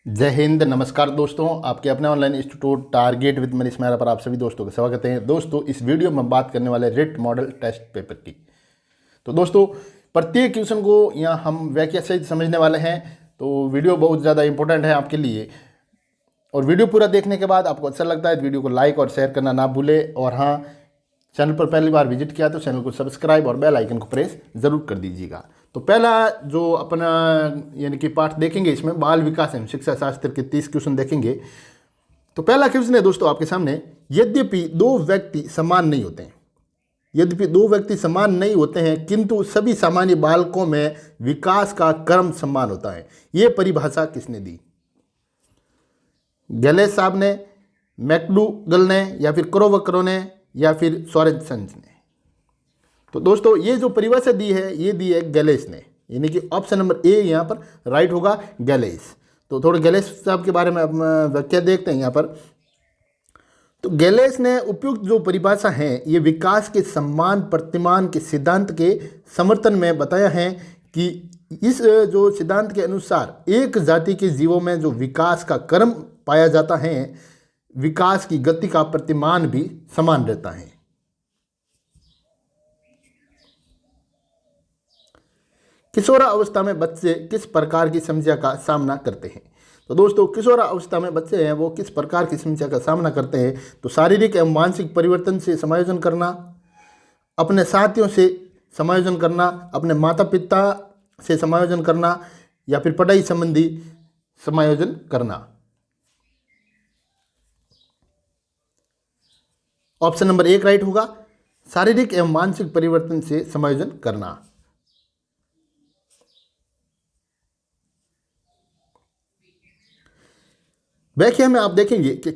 जय हिंद। नमस्कार दोस्तों, आपके अपने online institute target with Manish Mehra पर आप सभी दोस्तों का स्वागत है। दोस्तों, इस वीडियो में बात करने वाले रिट मॉडल टेस्ट पेपर की। तो दोस्तों, प्रत्येक क्वेश्चन को यहाँ हम व्याख्या सहित समझने वाले हैं, तो वीडियो बहुत ज़्यादा इंपॉर्टेंट है आपके लिए। और वीडियो पूरा देखने के बाद आपको अच्छा लगता है तो वीडियो को लाइक और शेयर करना ना भूलें। और हाँ, चैनल पर पहली बार विजिट किया तो चैनल को सब्सक्राइब और बेल आइकन को प्रेस जरूर कर दीजिएगा। तो पहला जो अपना यानी कि पाठ देखेंगे, इसमें बाल विकास एवं शिक्षा शास्त्र के 30 क्वेश्चन देखेंगे। तो पहला क्वेश्चन है दोस्तों आपके सामने, यद्यपि दो व्यक्ति समान नहीं होते हैं, यद्यपि दो व्यक्ति समान नहीं होते हैं किंतु सभी सामान्य बालकों में विकास का क्रम समान होता है, ये परिभाषा किसने दी? गैलेस साहब ने, मैकडूगल ने, या फिर क्रोवकरो ने, या फिर सोरेनसन ने? तो दोस्तों, ये जो परिभाषा दी है ये दी है गैलेस ने, यानी कि ऑप्शन नंबर ए यहाँ पर राइट होगा, गैलेस। तो थोड़े गैलेस साहब के बारे में अब व्याख्या देखते हैं यहाँ पर। तो गैलेस ने उपयुक्त जो परिभाषा है ये विकास के समान प्रतिमान के सिद्धांत के समर्थन में बताया है कि इस जो सिद्धांत के अनुसार एक जाति के जीवों में जो विकास का क्रम पाया जाता है, विकास की गति का प्रतिमान भी समान रहता है। किशोरा अवस्था में बच्चे किस प्रकार की समस्या का सामना करते हैं? तो दोस्तों, किशोरा अवस्था में बच्चे हैं वो किस प्रकार की समस्या का सामना करते हैं? तो शारीरिक एवं मानसिक परिवर्तन से समायोजन करना, अपने साथियों से समायोजन करना, अपने माता पिता से समायोजन करना, या फिर पढ़ाई संबंधी समायोजन करना। ऑप्शन नंबर एक राइट होगा, शारीरिक एवं मानसिक परिवर्तन से समायोजन करना। व्याख्या में आप देखेंगे कि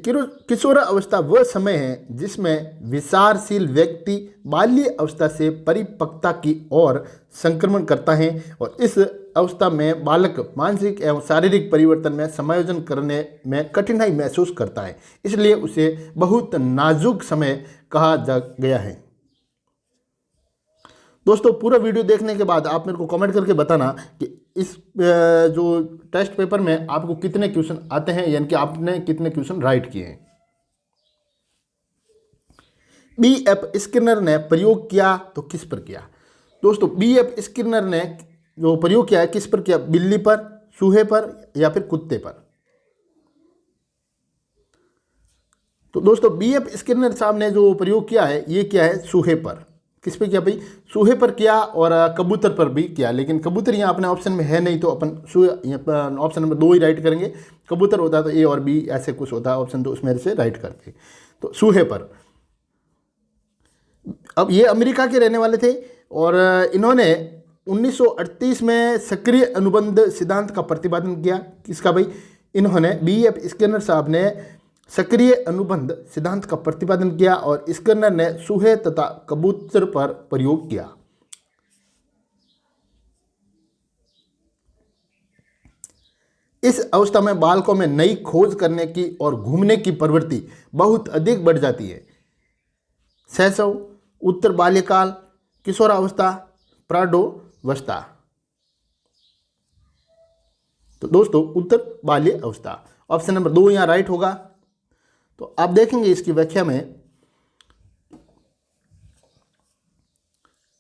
किशोर अवस्था वह समय है जिसमें विचारशील व्यक्ति बाल्य अवस्था से परिपक्वता की ओर संक्रमण करता है, और इस अवस्था में बालक मानसिक एवं शारीरिक परिवर्तन में समायोजन करने में कठिनाई महसूस करता है, इसलिए उसे बहुत नाजुक समय कहा जा गया है। दोस्तों, पूरा वीडियो देखने के बाद आप मेरे को कमेंट करके बताना कि इस जो टेस्ट पेपर में आपको कितने क्वेश्चन आते हैं, यानी कि आपने कितने क्वेश्चन राइट किए हैं। B.F. स्किनर ने प्रयोग किया तो किस पर किया? दोस्तों, B.F. स्किनर ने जो प्रयोग किया है किस पर किया? बिल्ली पर, चूहे पर, या फिर कुत्ते पर? तो दोस्तों, B.F. स्किनर साहब ने जो प्रयोग किया है ये किया है चूहे पर। किस पे किया भाई? चूहे पर किया, और कबूतर पर भी किया, लेकिन कबूतर यहाँ अपने ऑप्शन में है नहीं तो अपन ऑप्शन नंबर 2 ही राइट करेंगे। कबूतर होता तो ए और बी ऐसे कुछ होता, ऑप्शन 2 उसमें से राइट करते। तो चूहे पर। अब ये अमेरिका के रहने वाले थे, और इन्होंने 1938 में सक्रिय अनुबंध सिद्धांत का प्रतिपादन किया। किसका भाई? इन्होंने B.F. स्किनर साहब ने सक्रिय अनुबंध सिद्धांत का प्रतिपादन किया, और स्किनर ने चूहे तथा कबूतर पर प्रयोग किया। इस अवस्था में बालकों में नई खोज करने की और घूमने की प्रवृत्ति बहुत अधिक बढ़ जाती है। शैशव, उत्तर बाल्यकाल, किशोरावस्था, प्रौढ़ावस्था? तो दोस्तों, उत्तर बाल्य अवस्था। ऑप्शन नंबर 2 यहाँ राइट होगा। तो आप देखेंगे इसकी व्याख्या में,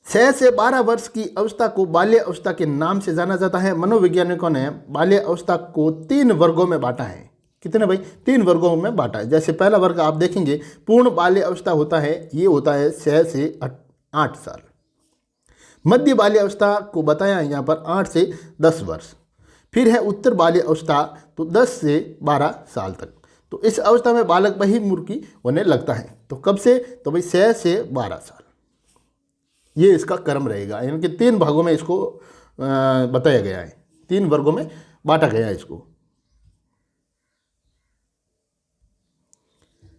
6 से 12 वर्ष की अवस्था को बाल्य अवस्था के नाम से जाना जाता है। मनोवैज्ञानिकों ने बाल्य अवस्था को 3 वर्गों में बांटा है। कितने भाई? 3 वर्गों में बांटा है। जैसे पहला वर्ग आप देखेंगे, पूर्ण बाल्य अवस्था होता है, ये होता है 6 से 8 साल। मध्य बाल्य अवस्था को बताया है यहाँ पर 8 से 10 वर्ष। फिर है उत्तर बाल्य अवस्था, तो 10 से 12 साल तक। तो इस अवस्था में बालक बहिर्मुखी होने लगता है। तो कब से? तो भाई 6 से 12 साल, ये इसका क्रम रहेगा। यानी कि 3 भागों में इसको बताया गया है, 3 वर्गों में बांटा गया है इसको।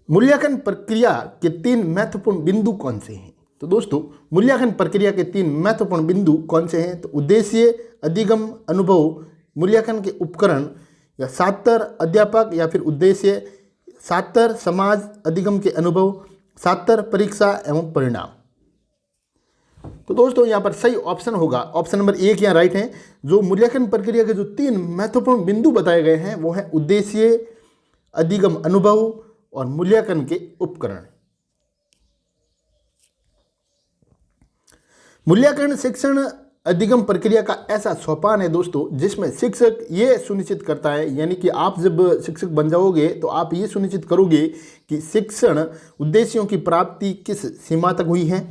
मूल्यांकन प्रक्रिया के 3 महत्वपूर्ण बिंदु कौन से हैं? तो दोस्तों, मूल्यांकन प्रक्रिया के 3 महत्वपूर्ण बिंदु कौन से हैं? तो उद्देश्य, अधिगम, अनुभव, मूल्यांकन के उपकरण, या सातर अध्यापक, या फिर उद्देश्य, सातर समाज, अधिगम के अनुभव, सातर परीक्षा एवं परिणाम। तो दोस्तों यहाँ पर सही ऑप्शन होगा ऑप्शन नंबर 1 यहाँ राइट है। जो मूल्यांकन प्रक्रिया के जो 3 महत्वपूर्ण बिंदु बताए गए हैं वो है उद्देश्य, अधिगम अनुभव और मूल्यांकन के उपकरण। मूल्यांकन शिक्षण अधिगम प्रक्रिया का ऐसा सोपान है दोस्तों जिसमें शिक्षक ये सुनिश्चित करता है, यानी कि आप जब शिक्षक बन जाओगे तो आप ये सुनिश्चित करोगे कि शिक्षण उद्देश्यों की प्राप्ति किस सीमा तक हुई है,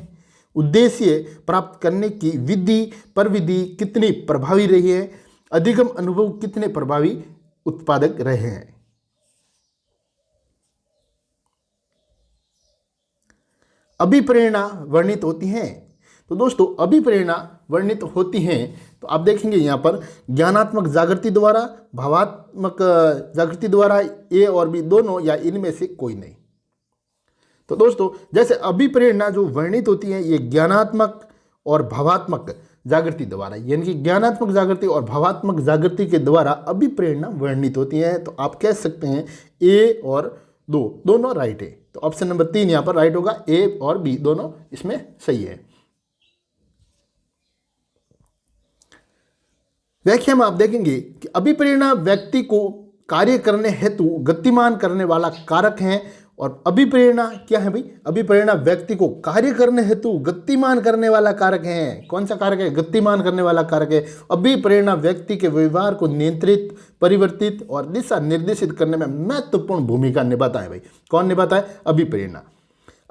उद्देश्य प्राप्त करने की विधि प्रविधि कितनी प्रभावी रही है, अधिगम अनुभव कितने प्रभावी उत्पादक रहे हैं। अभिप्रेरणा वर्णित होती हैं। तो दोस्तों अभिप्रेरणा वर्णित होती हैं तो आप देखेंगे यहाँ पर ज्ञानात्मक जागृति द्वारा, भावात्मक जागृति द्वारा, ए और बी दोनों या इनमें से कोई नहीं। तो दोस्तों जैसे अभिप्रेरणा जो वर्णित होती है ये ज्ञानात्मक और भावात्मक जागृति द्वारा, यानी कि ज्ञानात्मक जागृति और भावात्मक जागृति के द्वारा अभिप्रेरणा वर्णित होती है। तो आप कह सकते हैं ए और दोनों राइट है। तो ऑप्शन नंबर 3 यहाँ पर राइट होगा, ए और बी दोनों इसमें सही है। व्याख्या में आप देखेंगे कि अभिप्रेरणा व्यक्ति को कार्य करने हेतु गतिमान करने वाला कारक है। और अभिप्रेरणा क्या है भाई? अभिप्रेरणा व्यक्ति को कार्य करने हेतु गतिमान करने वाला कारक है। कौन सा कारक है? गतिमान करने वाला कारक है। अभिप्रेरणा व्यक्ति के व्यवहार को नियंत्रित, परिवर्तित और दिशा निर्देशित करने में महत्वपूर्ण भूमिका निभाता है। भाई कौन निभाता है? अभिप्रेरणा।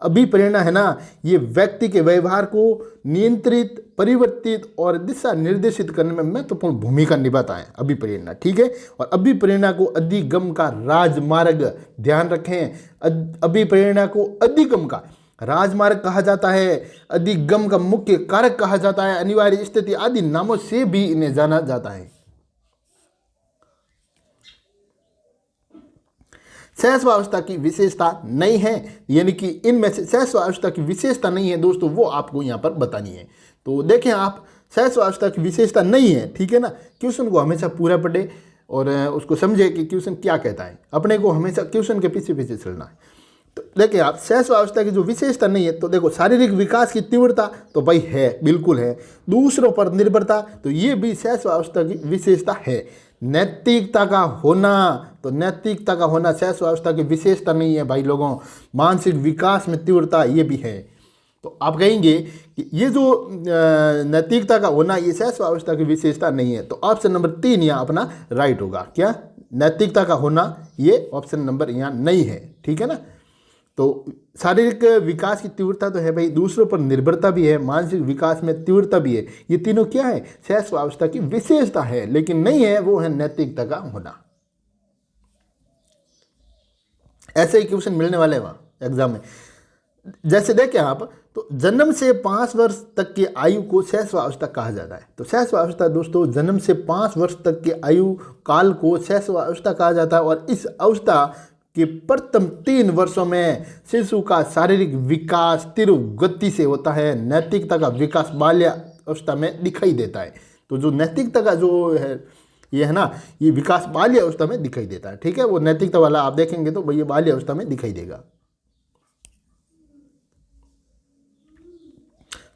अभिप्रेरणा है ना, ये व्यक्ति के व्यवहार को नियंत्रित, परिवर्तित और दिशा निर्देशित करने में महत्वपूर्ण भूमिका निभाता है अभिप्रेरणा। ठीक है। और अभिप्रेरणा को अधिगम का राजमार्ग, ध्यान रखें, अभिप्रेरणा को अधिगम का राजमार्ग कहा जाता है, अधिगम का मुख्य कारक कहा जाता है, अनिवार्य स्थिति आदि नामों से भी इन्हें जाना जाता है। सहस्वावस्था की विशेषता नहीं है, यानी कि इनमें से सहस्वावस्था की विशेषता नहीं है दोस्तों, वो आपको यहाँ पर बतानी है। तो देखें आप, सहस्वावस्था की विशेषता नहीं है, ठीक है ना। क्वेश्चन को हमेशा पूरा पढ़े और उसको समझे कि क्वेश्चन क्या कहता है। अपने को हमेशा क्वेश्चन के पीछे पीछे चलना है। तो देखिए आप, सहस्वावस्था की जो विशेषता नहीं है, तो देखो शारीरिक विकास की तीव्रता तो भाई है, बिल्कुल है। दूसरों पर निर्भरता, तो ये भी सहस्वावस्था की विशेषता है। नैतिकता का होना, तो नैतिकता का होना सहस्वावस्था की विशेषता नहीं है भाई लोगों। मानसिक विकास में तीव्रता ये भी है। तो आप कहेंगे कि ये जो नैतिकता का होना ये सहस्वावस्था की विशेषता नहीं है। तो ऑप्शन नंबर 3 यहाँ अपना राइट होगा। क्या? नैतिकता का होना, ये ऑप्शन नंबर यहाँ नहीं है। ठीक है ना। तो शारीरिक विकास की तीव्रता तो है भाई, दूसरों पर निर्भरता भी है, मानसिक विकास में तीव्रता भी है। ये तीनों क्या है? सहस्वावस्था की विशेषता है, लेकिन नहीं है वो है नैतिकता का होना। ऐसे ही क्वेश्चन मिलने वाले हैं वहां एग्जाम में। जैसे देखें आप, तो जन्म से 5 वर्ष तक की आयु को सहस्वावस्था कहा जाता है। तो सहस्वावस्था दोस्तों, जन्म से 5 वर्ष तक के आयु काल को सहस्वावस्था कहा जाता है। और इस अवस्था कि प्रथम 3 वर्षों में शिशु का शारीरिक विकास तीव्र गति से होता है। नैतिकता का विकास बाल्यावस्था में दिखाई देता है। तो जो नैतिकता का जो है ये है ना, ये विकास बाल्यावस्था में दिखाई देता है। ठीक है। वो नैतिकता वाला आप देखेंगे तो ये बाल्यावस्था में दिखाई देगा।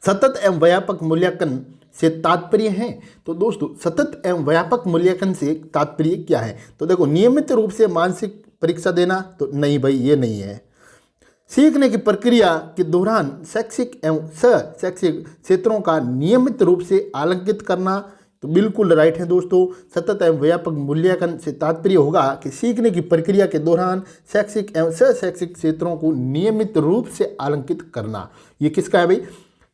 सतत एवं व्यापक मूल्यांकन से तात्पर्य है। तो दोस्तों सतत एवं व्यापक मूल्यांकन से तात्पर्य क्या है? तो देखो, नियमित रूप से मानसिक परीक्षा देना, तो नहीं भाई ये नहीं है। सीखने की प्रक्रिया के दौरान शैक्षिक एवं शैक्षिक क्षेत्रों का नियमित रूप से आलंकित करना, तो बिल्कुल राइट है दोस्तों। सतत एवं व्यापक मूल्यांकन से तात्पर्य होगा कि सीखने की प्रक्रिया के दौरान शैक्षिक एवं शैक्षिक क्षेत्रों को नियमित रूप से आलंकित करना। ये किसका है भाई?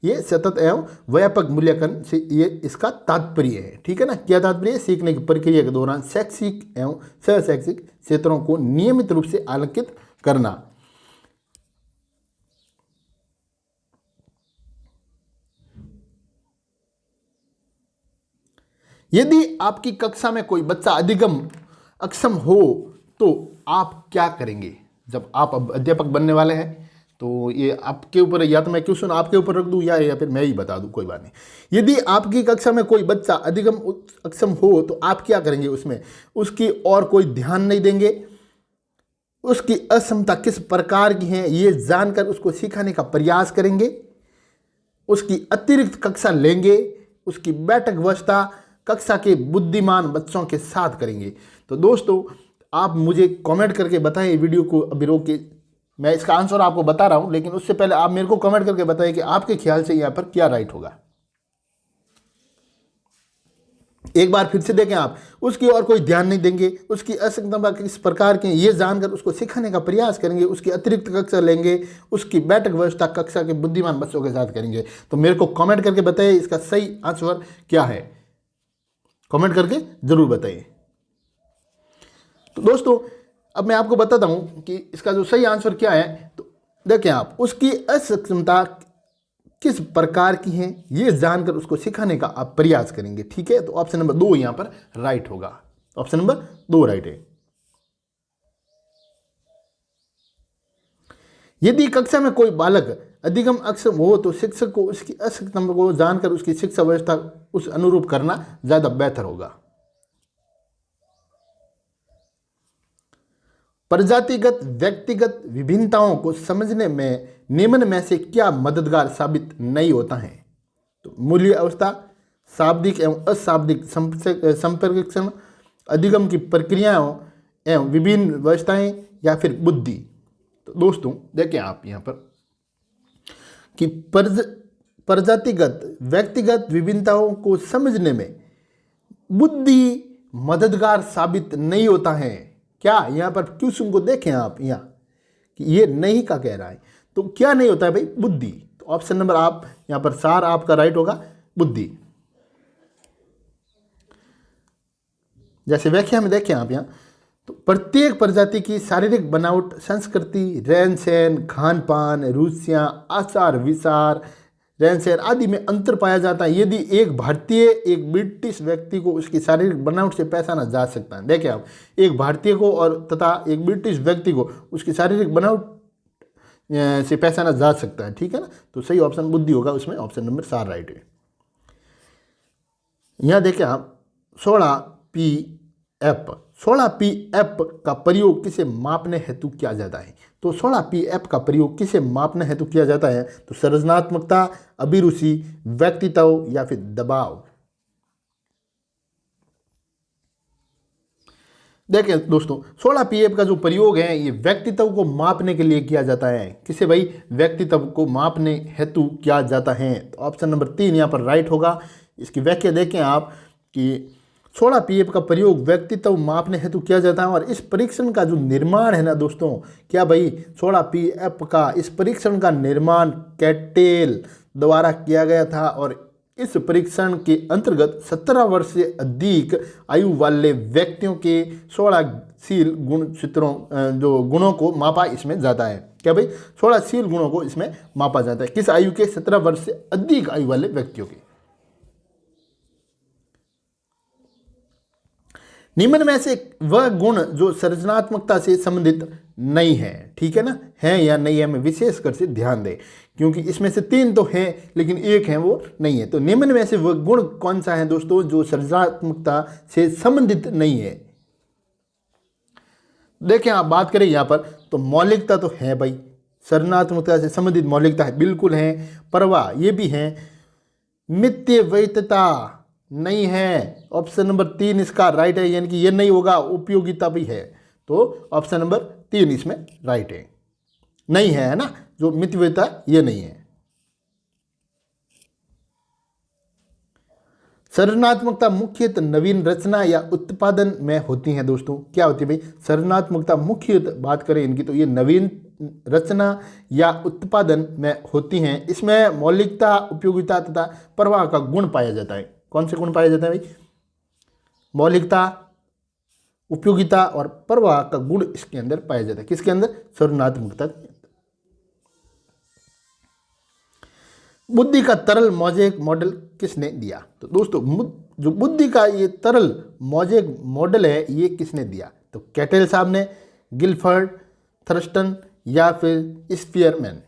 ये सतत एवं व्यापक मूल्यांकन से ये इसका तात्पर्य है। ठीक है ना। क्या तात्पर्य है? सीखने की प्रक्रिया के दौरान शैक्षिक एवं शैक्षिक क्षेत्रों को नियमित रूप से आलंकित करना। यदि आपकी कक्षा में कोई बच्चा अधिगम अक्षम हो तो आप क्या करेंगे? जब आप अब अध्यापक बनने वाले हैं तो ये आपके ऊपर, या तो मैं क्वेश्चन आपके ऊपर रख दूं या फिर मैं ही बता दूं, कोई बात नहीं। यदि आपकी कक्षा में कोई बच्चा अधिगम अक्षम हो तो आप क्या करेंगे? उसमें उसकी और कोई ध्यान नहीं देंगे, उसकी अक्षमता किस प्रकार की है ये जानकर उसको सिखाने का प्रयास करेंगे, उसकी अतिरिक्त कक्षा लेंगे, उसकी बैठक व्यवस्था कक्षा के बुद्धिमान बच्चों के साथ करेंगे। तो दोस्तों आप मुझे कमेंट करके बताएं, वीडियो को अभी रोक के, मैं इसका आंसर आपको बता रहा हूं, लेकिन उससे पहले आप मेरे को कमेंट करके बताएं कि आपके ख्याल से यहाँ पर क्या राइट होगा। एक बार फिर से देखें आप, उसकी और कोई ध्यान नहीं देंगे, उसकी असक्षमता किस प्रकार की ये जानकर उसको सिखाने का प्रयास करेंगे, उसकी अतिरिक्त कक्षा लेंगे, उसकी बैठक व्यवस्था कक्षा के बुद्धिमान बच्चों के साथ करेंगे। तो मेरे को कमेंट करके बताइए इसका सही आंसर क्या है, कमेंट करके जरूर बताइए। तो दोस्तों अब मैं आपको बताता हूं कि इसका जो सही आंसर क्या है। तो देखें आप, उसकी असक्षमता किस प्रकार की है ये जानकर उसको सिखाने का आप प्रयास करेंगे। ठीक है, तो ऑप्शन नंबर 2 यहां पर राइट होगा, ऑप्शन नंबर 2 राइट है। यदि कक्षा में कोई बालक अधिगम अक्षम हो तो शिक्षक को उसकी असक्षमता को जानकर उसकी शिक्षा व्यवस्था उस अनुरूप करना ज्यादा बेहतर होगा। प्रजातिगत व्यक्तिगत विभिन्नताओं को समझने में निम्न में से क्या मददगार साबित नहीं होता है। तो मूल्य अवस्था, शाब्दिक एवं अशाब्दिक संप्रेषण, अधिगम की प्रक्रियाओं एवं विभिन्न व्यवस्थाएं, या फिर बुद्धि। तो दोस्तों देखें आप यहाँ पर कि प्रजातिगत व्यक्तिगत विभिन्नताओं को समझने में बुद्धि मददगार साबित नहीं होता है। क्या यहाँ पर क्वेश्चन को देखें आप, यहाँ कि ये नहीं का कह रहा है, तो क्या नहीं होता है भाई, बुद्धि। तो ऑप्शन नंबर आप यहाँ पर 4 आपका राइट होगा, बुद्धि। जैसे व्याख्या में देखें आप यहाँ, तो प्रत्येक प्रजाति की शारीरिक बनावट, संस्कृति, रहन सहन, खान पान, रुचियाँ, आचार विचार, रहन सहन आदि में अंतर पाया जाता है। यदि एक भारतीय एक ब्रिटिश व्यक्ति को उसकी शारीरिक बनावट से पहचाना जा सकता है। देखिए आप, एक भारतीय को और तथा एक ब्रिटिश व्यक्ति को उसकी शारीरिक बनावट से पहचाना जा सकता है। ठीक है ना, तो सही ऑप्शन बुद्धि होगा, उसमें ऑप्शन नंबर 4 राइट है। यहाँ देखिए आप 16P का प्रयोग किसे मापने हेतु किया जाता है। तो 16P का प्रयोग किसे मापने हेतु किया जाता है। तो सृजनात्मकता, अभिरुचि, व्यक्तित्व, या फिर दबाव। देखें दोस्तों, 16P का जो प्रयोग है ये व्यक्तित्व को मापने के लिए किया जाता है। किसे भाई, व्यक्तित्व को मापने हेतु किया जाता है। तो ऑप्शन नंबर 3 यहाँ पर राइट होगा। इसकी व्याख्या देखें आप कि 16P का प्रयोग व्यक्तित्व मापने हेतु किया जाता है, और इस परीक्षण का जो निर्माण है ना दोस्तों, क्या भाई 16P का इस परीक्षण का निर्माण कैटेल द्वारा किया गया था, और इस परीक्षण के अंतर्गत 17 वर्ष से अधिक आयु वाले व्यक्तियों के 16शील गुणों को मापा इसमें जाता है। क्या भाई, 16शील गुणों को इसमें मापा जाता है। किस आयु के, 17 वर्ष से अधिक आयु वाले व्यक्तियों के। निम्न में से वह गुण जो सृजनात्मकता से संबंधित नहीं है, ठीक है ना, है या नहीं है, हमें विशेष कर से ध्यान दें, क्योंकि इसमें से 3 तो हैं लेकिन एक है वो नहीं है। तो निम्न में से वह गुण कौन सा है दोस्तों जो सृजनात्मकता से संबंधित नहीं है। देखें आप बात करें यहाँ पर, तो मौलिकता तो है भाई, सृजनात्मकता से संबंधित मौलिकता है, बिल्कुल है। परवाह ये भी है। मितव्ययिता नहीं है, ऑप्शन नंबर 3 इसका राइट है, यानी कि ये नहीं होगा। उपयोगिता भी है, तो ऑप्शन नंबर 3 इसमें राइट है, नहीं है ना, जो मितव्ययिता ये नहीं है। सृजनात्मकता मुख्यतः नवीन रचना या उत्पादन में होती है दोस्तों। क्या होती है भाई, सृजनात्मकता मुख्यतः बात करें इनकी, तो ये नवीन रचना या उत्पादन में होती हैं। इसमें मौलिकता, उपयोगिता तथा प्रवाह का गुण पाया जाता है। कौन से गुण पाया जाता है भाई, मौलिकता, उपयोगिता और प्रवाह का गुण इसके अंदर पाया जाता है। किसके अंदर, सृजनात्मकता के अंदर। बुद्धि का तरल मोज़ेक मॉडल किसने दिया। तो दोस्तों जो बुद्धि का ये तरल मोज़ेक मॉडल है ये किसने दिया। तो कैटेल साहब ने, गिलफर्ड, थर्स्टन, या फिर स्पीयरमैन।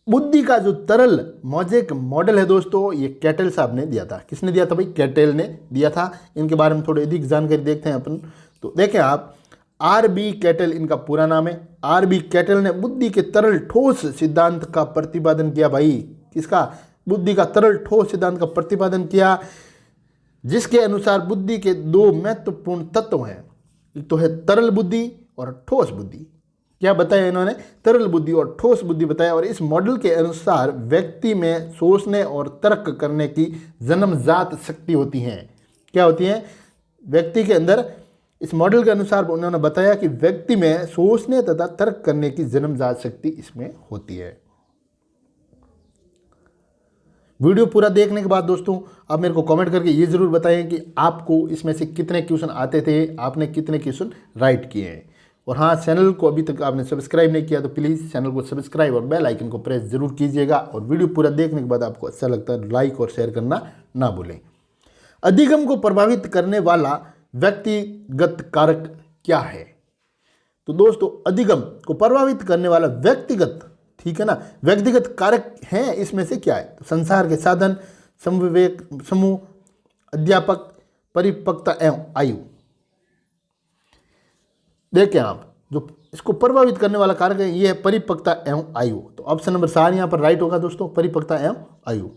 बुद्धि का जो तरल मोज़ेक मॉडल है दोस्तों ये कैटेल साहब ने दिया था। किसने दिया था भाई, कैटेल ने दिया था। इनके बारे में थोड़ी अधिक जानकारी देखते हैं अपन। तो देखें आप, आर.बी. कैटल इनका पूरा नाम है। आर.बी. कैटल ने बुद्धि के तरल ठोस सिद्धांत का प्रतिपादन किया भाई। किसका? बुद्धि का तरल ठोस सिद्धांत का प्रतिपादन किया, जिसके अनुसार बुद्धि के दो महत्वपूर्ण तत्व हैं, एक तो है तरल बुद्धि और ठोस बुद्धि। क्या बताया इन्होंने? तरल बुद्धि और ठोस बुद्धि बताया। और इस मॉडल के अनुसार व्यक्ति में सोचने और तर्क करने की जन्मजात शक्ति होती है। क्या होती है? व्यक्ति के अंदर, इस मॉडल के अनुसार उन्होंने बताया कि व्यक्ति में सोचने तथा तर्क करने की जन्मजात शक्ति इसमें होती है। वीडियो पूरा देखने के बाद दोस्तों आप मेरे को कमेंट करके ये ज़रूर बताएं कि आपको इसमें से कितने क्वेश्चन आते थे, आपने कितने क्वेश्चन राइट किए हैं। और हाँ, चैनल को अभी तक आपने सब्सक्राइब नहीं किया तो प्लीज़ चैनल को सब्सक्राइब और बेल आइकन को प्रेस जरूर कीजिएगा। और वीडियो पूरा देखने के बाद आपको अच्छा लगता है लाइक और शेयर करना ना भूलें। अधिगम को प्रभावित करने वाला व्यक्तिगत कारक क्या है? तो दोस्तों अधिगम को प्रभावित करने वाला व्यक्तिगत, ठीक है ना, व्यक्तिगत कारक हैं, इसमें से क्या है? तो संसार के साधन, समविवेक, समूह, अध्यापक, परिपक्वता एवं आयु। देखें आप, जो इसको प्रभावित करने वाला कारक है ये है परिपक्वता एवं आयु। तो ऑप्शन नंबर 4 यहां पर राइट होगा दोस्तों, परिपक्वता एवं आयु।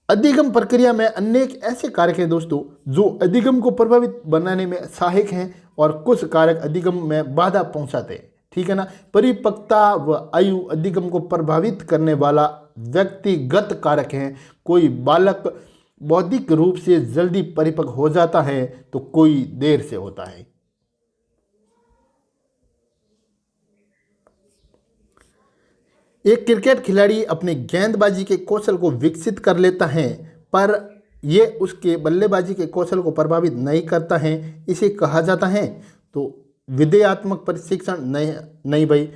अधिगम प्रक्रिया में अनेक ऐसे कारक हैं दोस्तों जो अधिगम को प्रभावित बनाने में सहायक हैं और कुछ कारक अधिगम में बाधा पहुंचाते हैं, ठीक है ना। परिपक्वता व आयु अधिगम को प्रभावित करने वाला व्यक्तिगत कारक हैं। कोई बालक बौद्धिक रूप से जल्दी परिपक्व हो जाता है तो कोई देर से होता है। एक क्रिकेट खिलाड़ी अपने गेंदबाजी के कौशल को विकसित कर लेता है, पर यह उसके बल्लेबाजी के कौशल को प्रभावित नहीं करता है। इसे कहा जाता है तो विधेयात्मक प्रशिक्षण नहीं भाई।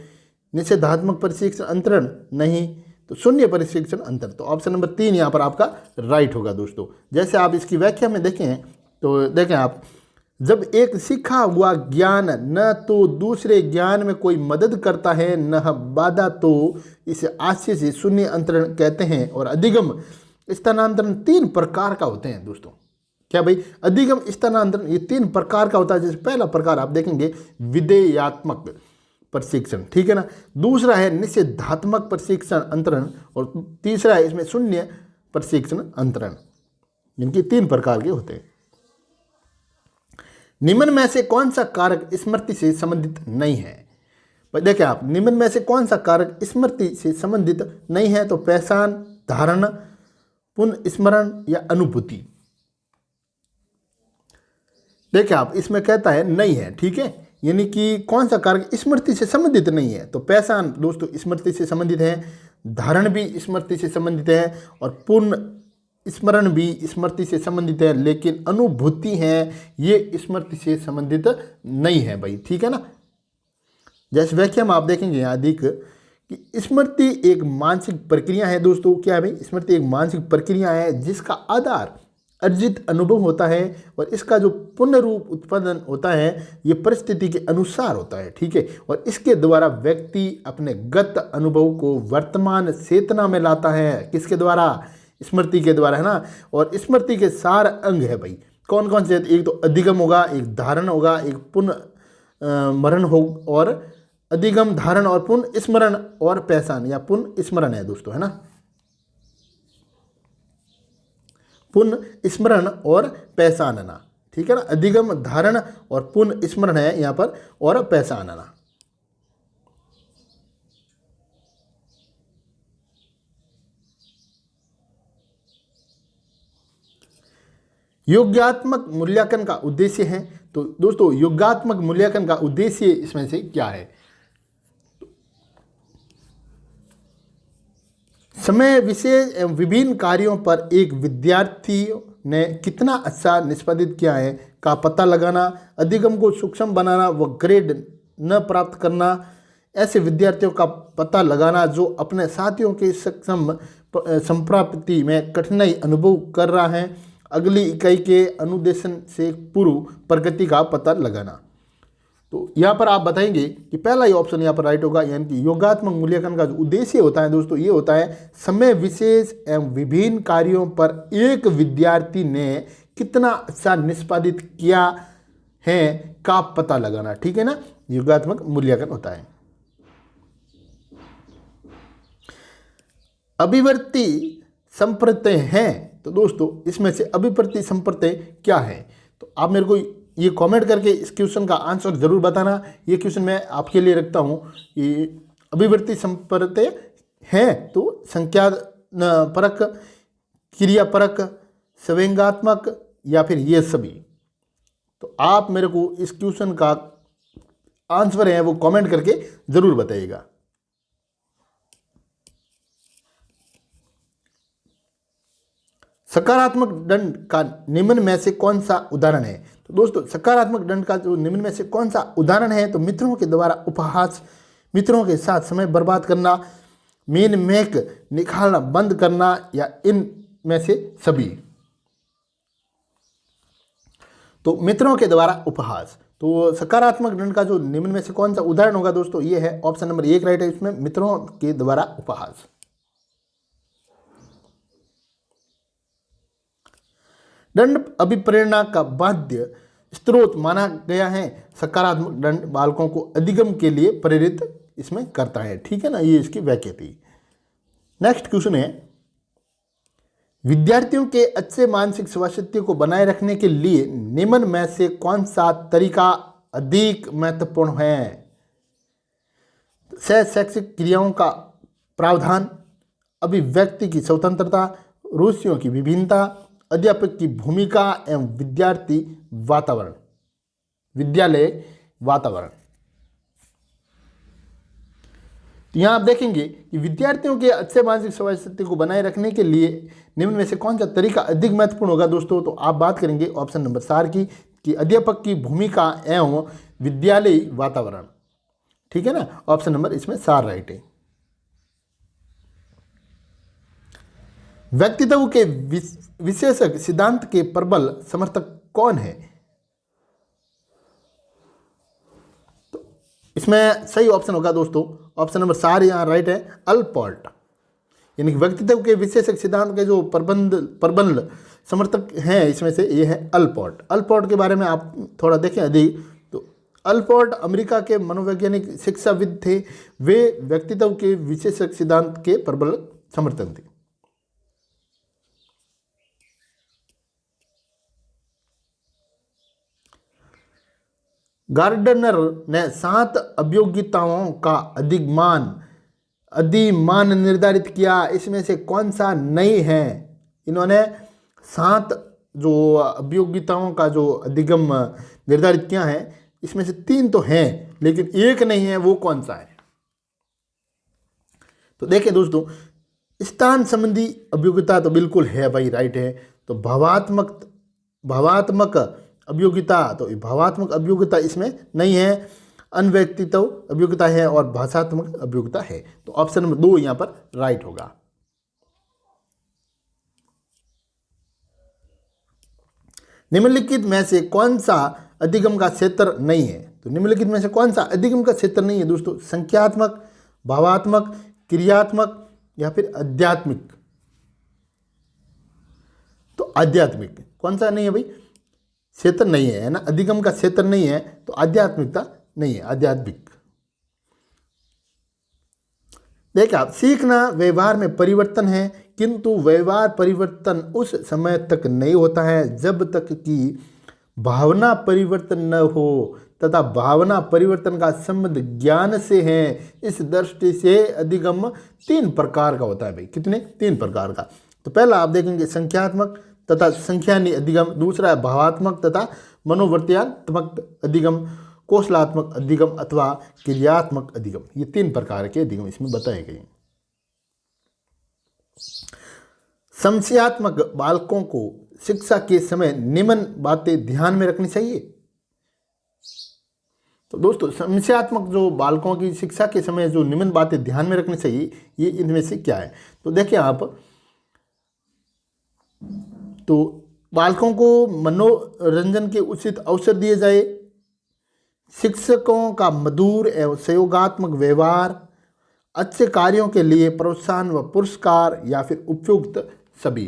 निषेधात्मक प्रशिक्षण अंतरण नहीं, तो शून्य प्रशिक्षण अंतर। तो ऑप्शन नंबर 3 यहाँ पर आपका राइट होगा दोस्तों। जैसे आप इसकी व्याख्या में देखें तो देखें आप, जब एक सीखा हुआ ज्ञान न तो दूसरे ज्ञान में कोई मदद करता है न बाधा, तो इसे आशय से शून्य अंतरण कहते हैं। और अधिगम स्थानांतरण 3 प्रकार का होते हैं दोस्तों। क्या भाई? अधिगम स्थानांतरण ये 3 प्रकार का होता है। जैसे पहला प्रकार आप देखेंगे विधेयात्मक प्रशिक्षण, ठीक है ना। दूसरा है निषेधात्मक प्रशिक्षण अंतरण और तीसरा है इसमें शून्य प्रशिक्षण अंतरण। इनके 3 प्रकार के होते हैं। निम्न में से कौन सा कारक स्मृति से संबंधित नहीं है? देखिए आप, निम्न में से कौन सा कारक स्मृति से संबंधित नहीं है? तो पहचान, धारणा, पुनः स्मरण या अनुभूति। देखिए आप, इसमें कहता है नहीं है, ठीक है, यानी कि कौन सा कारक स्मृति से संबंधित नहीं है? तो पहचान दोस्तों स्मृति से संबंधित है, धारण भी स्मृति से संबंधित है और पुनः स्मरण भी स्मृति से संबंधित है, लेकिन अनुभूति है ये स्मृति से संबंधित नहीं है भाई, ठीक है ना। जैसे व्याख्या में आप देखेंगे यहाँ अधिक कि स्मृति एक मानसिक प्रक्रिया है दोस्तों। क्या है भाई? स्मृति एक मानसिक प्रक्रिया है जिसका आधार अर्जित अनुभव होता है और इसका जो पुनरूप उत्पादन होता है ये परिस्थिति के अनुसार होता है, ठीक है। और इसके द्वारा व्यक्ति अपने गत अनुभव को वर्तमान चेतना में लाता है। किसके द्वारा? स्मृति के द्वारा, है ना। और स्मृति के 4 अंग है भाई। कौन कौन से? एक तो अधिगम होगा, एक धारण होगा, एक पुनः मरण हो, और अधिगम, धारण और पुनः स्मरण और पहचान या पुनः स्मरण है दोस्तों, है ना। पुनः स्मरण और पहचानना, ठीक है ना। अधिगम, धारण और पुनः स्मरण है यहाँ पर, और पहचानना। योगात्मक मूल्यांकन का उद्देश्य है। तो दोस्तों योगात्मक मूल्यांकन का उद्देश्य इसमें से क्या है? समय विशेष एवं विभिन्न कार्यों पर एक विद्यार्थी ने कितना अच्छा निष्पादित किया है का पता लगाना, अधिगम को सूक्ष्म बनाना व ग्रेड न प्राप्त करना, ऐसे विद्यार्थियों का पता लगाना जो अपने साथियों के सक्षम संप्राप्ति में कठिनाई अनुभव कर रहा है, अगली इकाई के अनुदेशन से पूर्व प्रगति का पता लगाना। तो यहाँ पर आप बताएंगे कि पहला ही ऑप्शन यहाँ पर राइट होगा, यानी कि योगात्मक मूल्यांकन का जो उद्देश्य होता है दोस्तों ये होता है समय विशेष एवं विभिन्न कार्यों पर एक विद्यार्थी ने कितना अच्छा निष्पादित किया हैं का पता लगाना, ठीक है ना, योगात्मक मूल्यांकन होता है। अभिवर्ती संप्रत्यय हैं, तो दोस्तों इसमें से अभिवर्ती संप्रत्यय क्या है, तो आप मेरे को ये कमेंट करके इस क्वेश्चन का आंसर जरूर बताना। ये क्वेश्चन मैं आपके लिए रखता हूँ। ये अभिवर्ती संप्रत्यय हैं तो संख्या परक, क्रिया परक, संवेगात्मक या फिर ये सभी। तो आप मेरे को इस क्वेश्चन का आंसर है वो कमेंट करके जरूर बताइएगा। सकारात्मक दंड का निम्न में से कौन सा उदाहरण है, तो दोस्तों सकारात्मक दंड का जो निम्न में से कौन सा उदाहरण है, तो मित्रों के द्वारा उपहास, मित्रों के साथ समय बर्बाद करना, मेन मेक निकालना बंद करना, या इन में से सभी। तो मित्रों के द्वारा उपहास, तो सकारात्मक दंड का जो निम्न में से कौन सा उदाहरण होगा दोस्तों, ये है ऑप्शन नंबर 1 राइट है इसमें, मित्रों के द्वारा उपहास। दंड अभिप्रेरणा का बाध्य स्रोत माना गया है। सकारात्मक दंड बालकों को अधिगम के लिए प्रेरित इसमें करता है, ठीक है ना, ये इसकी व्याख्या थी। नेक्स्ट क्वेश्चन है, विद्यार्थियों के अच्छे मानसिक स्वास्थ्य को बनाए रखने के लिए निम्न में से कौन सा तरीका अधिक महत्वपूर्ण है। शैक्षिक क्रियाओं का प्रावधान, अभिव्यक्ति की स्वतंत्रता, रुचियों की विभिन्नता, अध्यापक की भूमिका एवं विद्यार्थी वातावरण, विद्यालय वातावरण। तो यहाँ आप देखेंगे कि विद्यार्थियों के अच्छे मानसिक स्वास्थ्य को बनाए रखने के लिए निम्न में से कौन सा तरीका अधिक महत्वपूर्ण होगा दोस्तों, तो आप बात करेंगे ऑप्शन नंबर 4 की, कि अध्यापक की भूमिका एवं विद्यालयी वातावरण, ठीक है ना, ऑप्शन नंबर इसमें 4 राइट है। व्यक्तित्व के विशेषज्ञ सिद्धांत के प्रबल समर्थक कौन है, तो इसमें सही ऑप्शन होगा दोस्तों ऑप्शन नंबर 4 यहाँ राइट है, अल्पोर्ट। यानी कि व्यक्तित्व के विशेषज्ञ सिद्धांत के जो प्रबल समर्थक हैं इसमें से ये है अल्पोर्ट। अल्पोर्ट के बारे में आप थोड़ा देखें अधिक, तो अल्पोर्ट अमेरिका के मनोवैज्ञानिक शिक्षाविद थे। वे व्यक्तित्व के विशेषज्ञ सिद्धांत के प्रबल समर्थक थे। गार्डनर ने 7 अभियोगिताओं का अधिमान निर्धारित किया, इसमें से कौन सा नहीं है। इन्होंने 7 जो अभियोगिताओं का जो अधिगम निर्धारित किया है, इसमें से 3 तो हैं लेकिन एक नहीं है, वो कौन सा है। तो देखिए दोस्तों, स्थान संबंधी अभियोगिता तो बिल्कुल है भाई, राइट है। तो भावात्मक अभियोगिता, तो भावात्मक अभियोगिता इसमें नहीं है। अनव्यक्तित्व अभियोगिता है और भाषात्मक अभियोगिता है। तो ऑप्शन नंबर 2 यहां पर राइट होगा। निम्नलिखित में से कौन सा अधिगम का क्षेत्र नहीं है, तो निम्नलिखित में से कौन सा अधिगम का क्षेत्र नहीं है दोस्तों, संख्यात्मक, भावात्मक, क्रियात्मक या फिर आध्यात्मिक। तो आध्यात्मिक कौन सा नहीं है भाई, क्षेत्र नहीं है ना, अधिगम का क्षेत्र नहीं है, तो आध्यात्मिकता नहीं है, आध्यात्मिक। देखिए आप, सीखना व्यवहार में परिवर्तन है, किंतु व्यवहार परिवर्तन उस समय तक नहीं होता है जब तक कि भावना परिवर्तन न हो, तथा भावना परिवर्तन का संबंध ज्ञान से है। इस दृष्टि से अधिगम 3 प्रकार का होता है भाई। कितने? 3 प्रकार का। तो पहला आप देखेंगे संख्यात्मक तथा संख्यानी अधिगम, दूसरा है भावात्मक तथा मनोवर्त्यात्मक अधिगम, कौशलात्मक अधिगम अथवा क्रियात्मक अधिगम। ये 3 प्रकार के अधिगम इसमें बताए गए। संशयात्मक बालकों को शिक्षा के समय निम्न बातें ध्यान में रखनी चाहिए। तो दोस्तों, संशयात्मक जो बालकों की शिक्षा के समय जो निम्न बातें ध्यान में रखनी चाहिए, ये इनमें से क्या है। तो देखिए आप, तो बालकों को मनोरंजन के उचित अवसर दिए जाए, शिक्षकों का मधुर एवं सहयोगात्मक व्यवहार, अच्छे कार्यों के लिए प्रोत्साहन व पुरस्कार या फिर उपयुक्त सभी।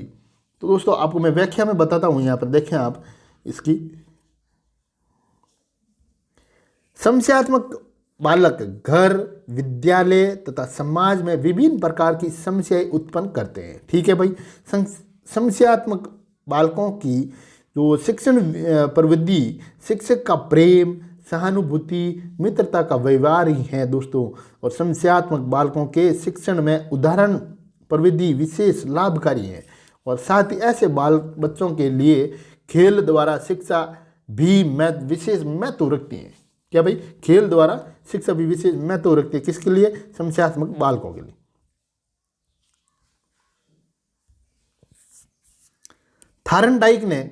तो दोस्तों, आपको मैं व्याख्या में बताता हूँ। यहाँ पर देखें आप इसकी, समस्यात्मक बालक घर, विद्यालय तथा समाज में विभिन्न प्रकार की समस्याएं उत्पन्न करते हैं। ठीक है भाई। समस्यात्मक बालकों की जो शिक्षण प्रवृत्ति शिक्षक का प्रेम, सहानुभूति, मित्रता का व्यवहार ही है दोस्तों। और समस्यात्मक बालकों के शिक्षण में उदाहरण प्रवृत्ति विशेष लाभकारी है। और साथ ही ऐसे बाल बच्चों के लिए खेल द्वारा शिक्षा भी विशेष महत्व रखती है। क्या भाई? खेल द्वारा शिक्षा भी विशेष महत्व रखती है। किसके लिए? समस्यात्मक बालकों के लिए। थार्नडाइक ने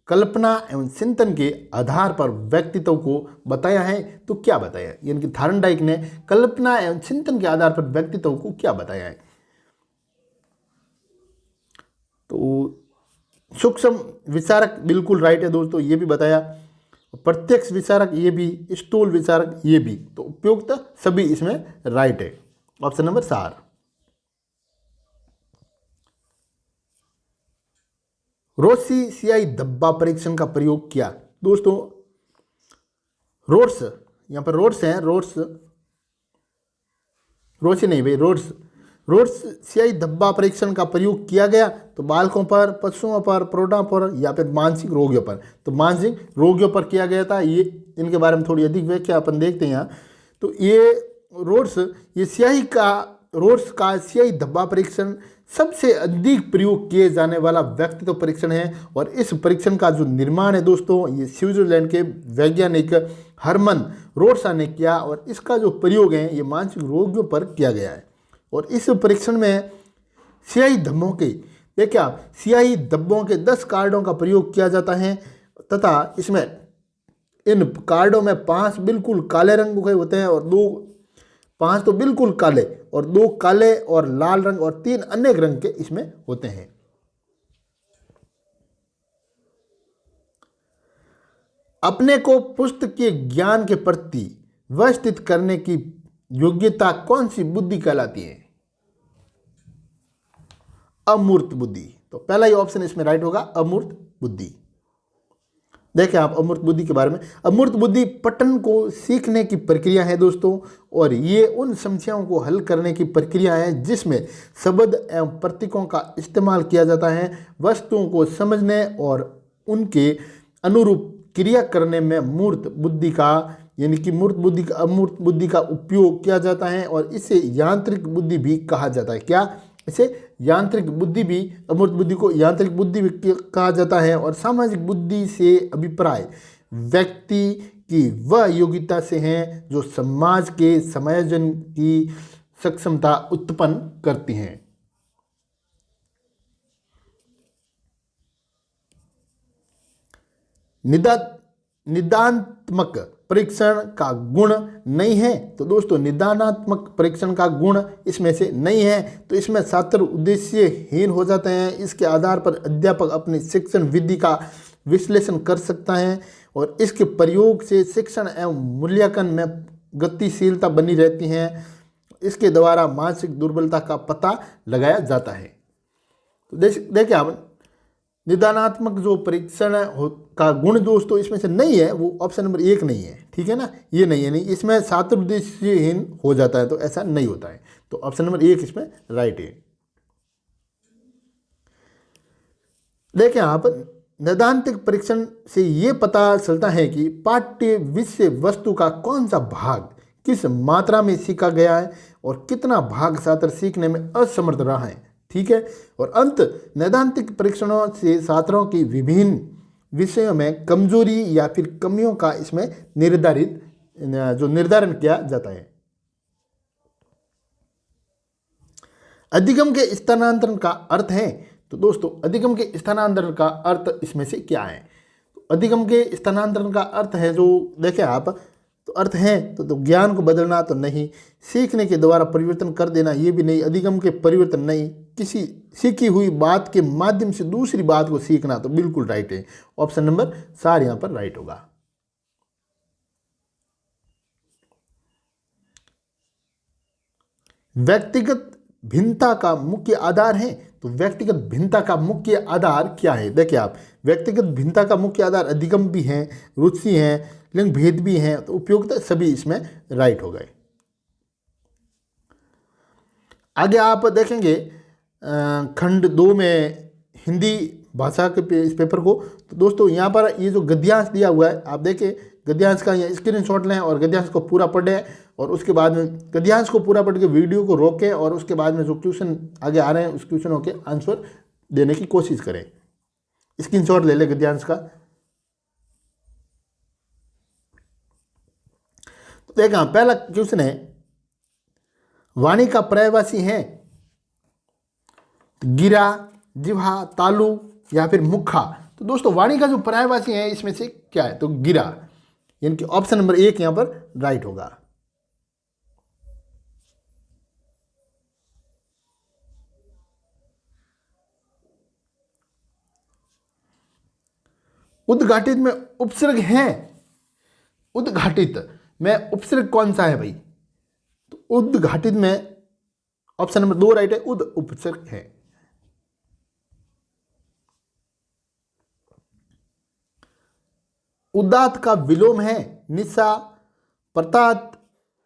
कल्पना एवं चिंतन के आधार पर व्यक्तित्व को बताया है, तो क्या बताया? यानी कि थार्नडाइक ने कल्पना एवं चिंतन के आधार पर व्यक्तित्व को क्या बताया है? तो सूक्ष्म विचारक बिल्कुल राइट है दोस्तों, ये भी बताया। प्रत्यक्ष विचारक ये भी, स्थूल विचारक ये भी, तो उपयुक्त सभी इसमें राइट है। Option number 4। रोसी सियाई धब्बा परीक्षण का प्रयोग किया। दोस्तों रोड्स, यहाँ पर रोड्स हैं, रोसी नहीं भाई, रोड्स सियाई धब्बा परीक्षण का प्रयोग किया गया तो बालकों पर, पशुओं पर, प्रौढ़ों पर या फिर मानसिक रोगियों पर। तो मानसिक रोगियों पर किया गया था। ये इनके बारे में थोड़ी अधिक व्याख्या अपन देखते हैं यहाँ। तो ये रोड्स का सियाई धब्बा परीक्षण सबसे अधिक प्रयोग किए जाने वाला व्यक्तित्व परीक्षण है। और इस परीक्षण का जो निर्माण है दोस्तों, ये स्विट्जरलैंड के वैज्ञानिक हरमन रोड्सा ने किया। और इसका जो प्रयोग है ये मानसिक रोगियों पर किया गया है। और इस परीक्षण में स्याही धब्बों के, देखिए आप, स्याही धब्बों के 10 कार्डों का प्रयोग किया जाता है तथा इसमें इन कार्डों में 5 बिल्कुल काले रंग के होते हैं और 5 तो बिल्कुल काले, और 2 काले और लाल रंग, और 3 अनेक रंग के इसमें होते हैं। अपने को पुस्तकीय ज्ञान के प्रति व्यवस्थित करने की योग्यता कौन सी बुद्धि कहलाती है? अमूर्त बुद्धि। तो पहला ही ऑप्शन इसमें राइट होगा, अमूर्त बुद्धि। देखें आप अमूर्त बुद्धि के बारे में। अमूर्त बुद्धि पठन को सीखने की प्रक्रिया है दोस्तों, और ये उन समस्याओं को हल करने की प्रक्रिया है जिसमें शब्द एवं प्रतीकों का इस्तेमाल किया जाता है। वस्तुओं को समझने और उनके अनुरूप क्रिया करने में मूर्त बुद्धि का, यानी कि अमूर्त बुद्धि का उपयोग किया जाता है। और इसे यांत्रिक बुद्धि भी कहा जाता है। क्या? इसे यांत्रिक बुद्धि भी, अमूर्त बुद्धि को यांत्रिक बुद्धि भी कहा जाता है। और सामाजिक बुद्धि से अभिप्राय व्यक्ति की वह योग्यता से है जो समाज के समायोजन की सक्षमता उत्पन्न करती हैं। निदानात्मक परीक्षण का गुण नहीं है। तो दोस्तों निदानात्मक परीक्षण का गुण इसमें से नहीं है, तो इसमें छात्र उद्देश्यहीन हो जाते हैं। इसके आधार पर अध्यापक अपनी शिक्षण विधि का विश्लेषण कर सकता है और इसके प्रयोग से शिक्षण एवं मूल्यांकन में गतिशीलता बनी रहती है। इसके द्वारा मानसिक दुर्बलता का पता लगाया जाता है। तो देखिए आप, निदानात्मक जो परीक्षण का गुण दोस्तों इसमें से नहीं है, वो ऑप्शन नंबर 1 नहीं है। ठीक है ना, ये नहीं है, नहीं, इसमें छात्र उद्देश्यहीन हो जाता है, तो ऐसा नहीं होता है। तो ऑप्शन नंबर 1 इसमें राइट है। देखें आप, नैदांतिक परीक्षण से ये पता चलता है कि पाठ्य विषय वस्तु का कौन सा भाग किस मात्रा में सीखा गया है और कितना भाग छात्र सीखने में असमर्थ रहा है। ठीक है। और अंत नैदांतिक परीक्षणों से छात्रों की विभिन्न विषयों में कमजोरी या फिर कमियों का इसमें निर्धारण किया जाता है। अधिगम के स्थानांतरण का अर्थ है, तो दोस्तों अधिगम के स्थानांतरण का अर्थ इसमें से क्या है? तो अधिगम के स्थानांतरण का अर्थ है, जो देखें आप, तो अर्थ है तो ज्ञान को बदलना तो नहीं, सीखने के द्वारा परिवर्तन कर देना ये भी नहीं, अधिगम के परिवर्तन नहीं, किसी सीखी हुई बात के माध्यम से दूसरी बात को सीखना, तो बिल्कुल राइट है। ऑप्शन नंबर 4 यहां पर राइट होगा। व्यक्तिगत भिन्नता का मुख्य आधार है, तो व्यक्तिगत भिन्नता का मुख्य आधार क्या है? देखिए आप, व्यक्तिगत भिन्नता का मुख्य आधार अधिगम भी हैं, रुचि हैं, लिंग भेद भी हैं, तो उपयोगिता सभी इसमें राइट हो गए। आगे आप देखेंगे खंड 2 में हिंदी भाषा के इस पेपर को। तो दोस्तों यहाँ पर ये जो गद्यांश दिया हुआ है, आप देखें गद्यांश का ये स्क्रीनशॉट लें और गद्यांश को पूरा पढ़ें, और उसके बाद में गद्यांश को पूरा पढ़ के वीडियो को रोकें, और उसके बाद में जो क्वेश्चन आगे आ रहे हैं उस क्वेश्चनों के आंसर देने की कोशिश करें। स्क्रीनशॉट ले लें गद्यांश का। तो देखा, पहला क्वेश्चन है, वाणी का पर्यायवाची है गिरा, जिह्वा, तालु या फिर मुखा। तो दोस्तों वाणी का जो पर्यायवाची है इसमें से क्या है? तो गिरा, यानी कि ऑप्शन नंबर 1 यहां पर राइट होगा। उद्घाटित में उपसर्ग है, उद्घाटित में उपसर्ग कौन सा है भाई? तो उद्घाटित में ऑप्शन नंबर 2 राइट है, उद उपसर्ग है। उदात्त का विलोम है निशा, प्रतात,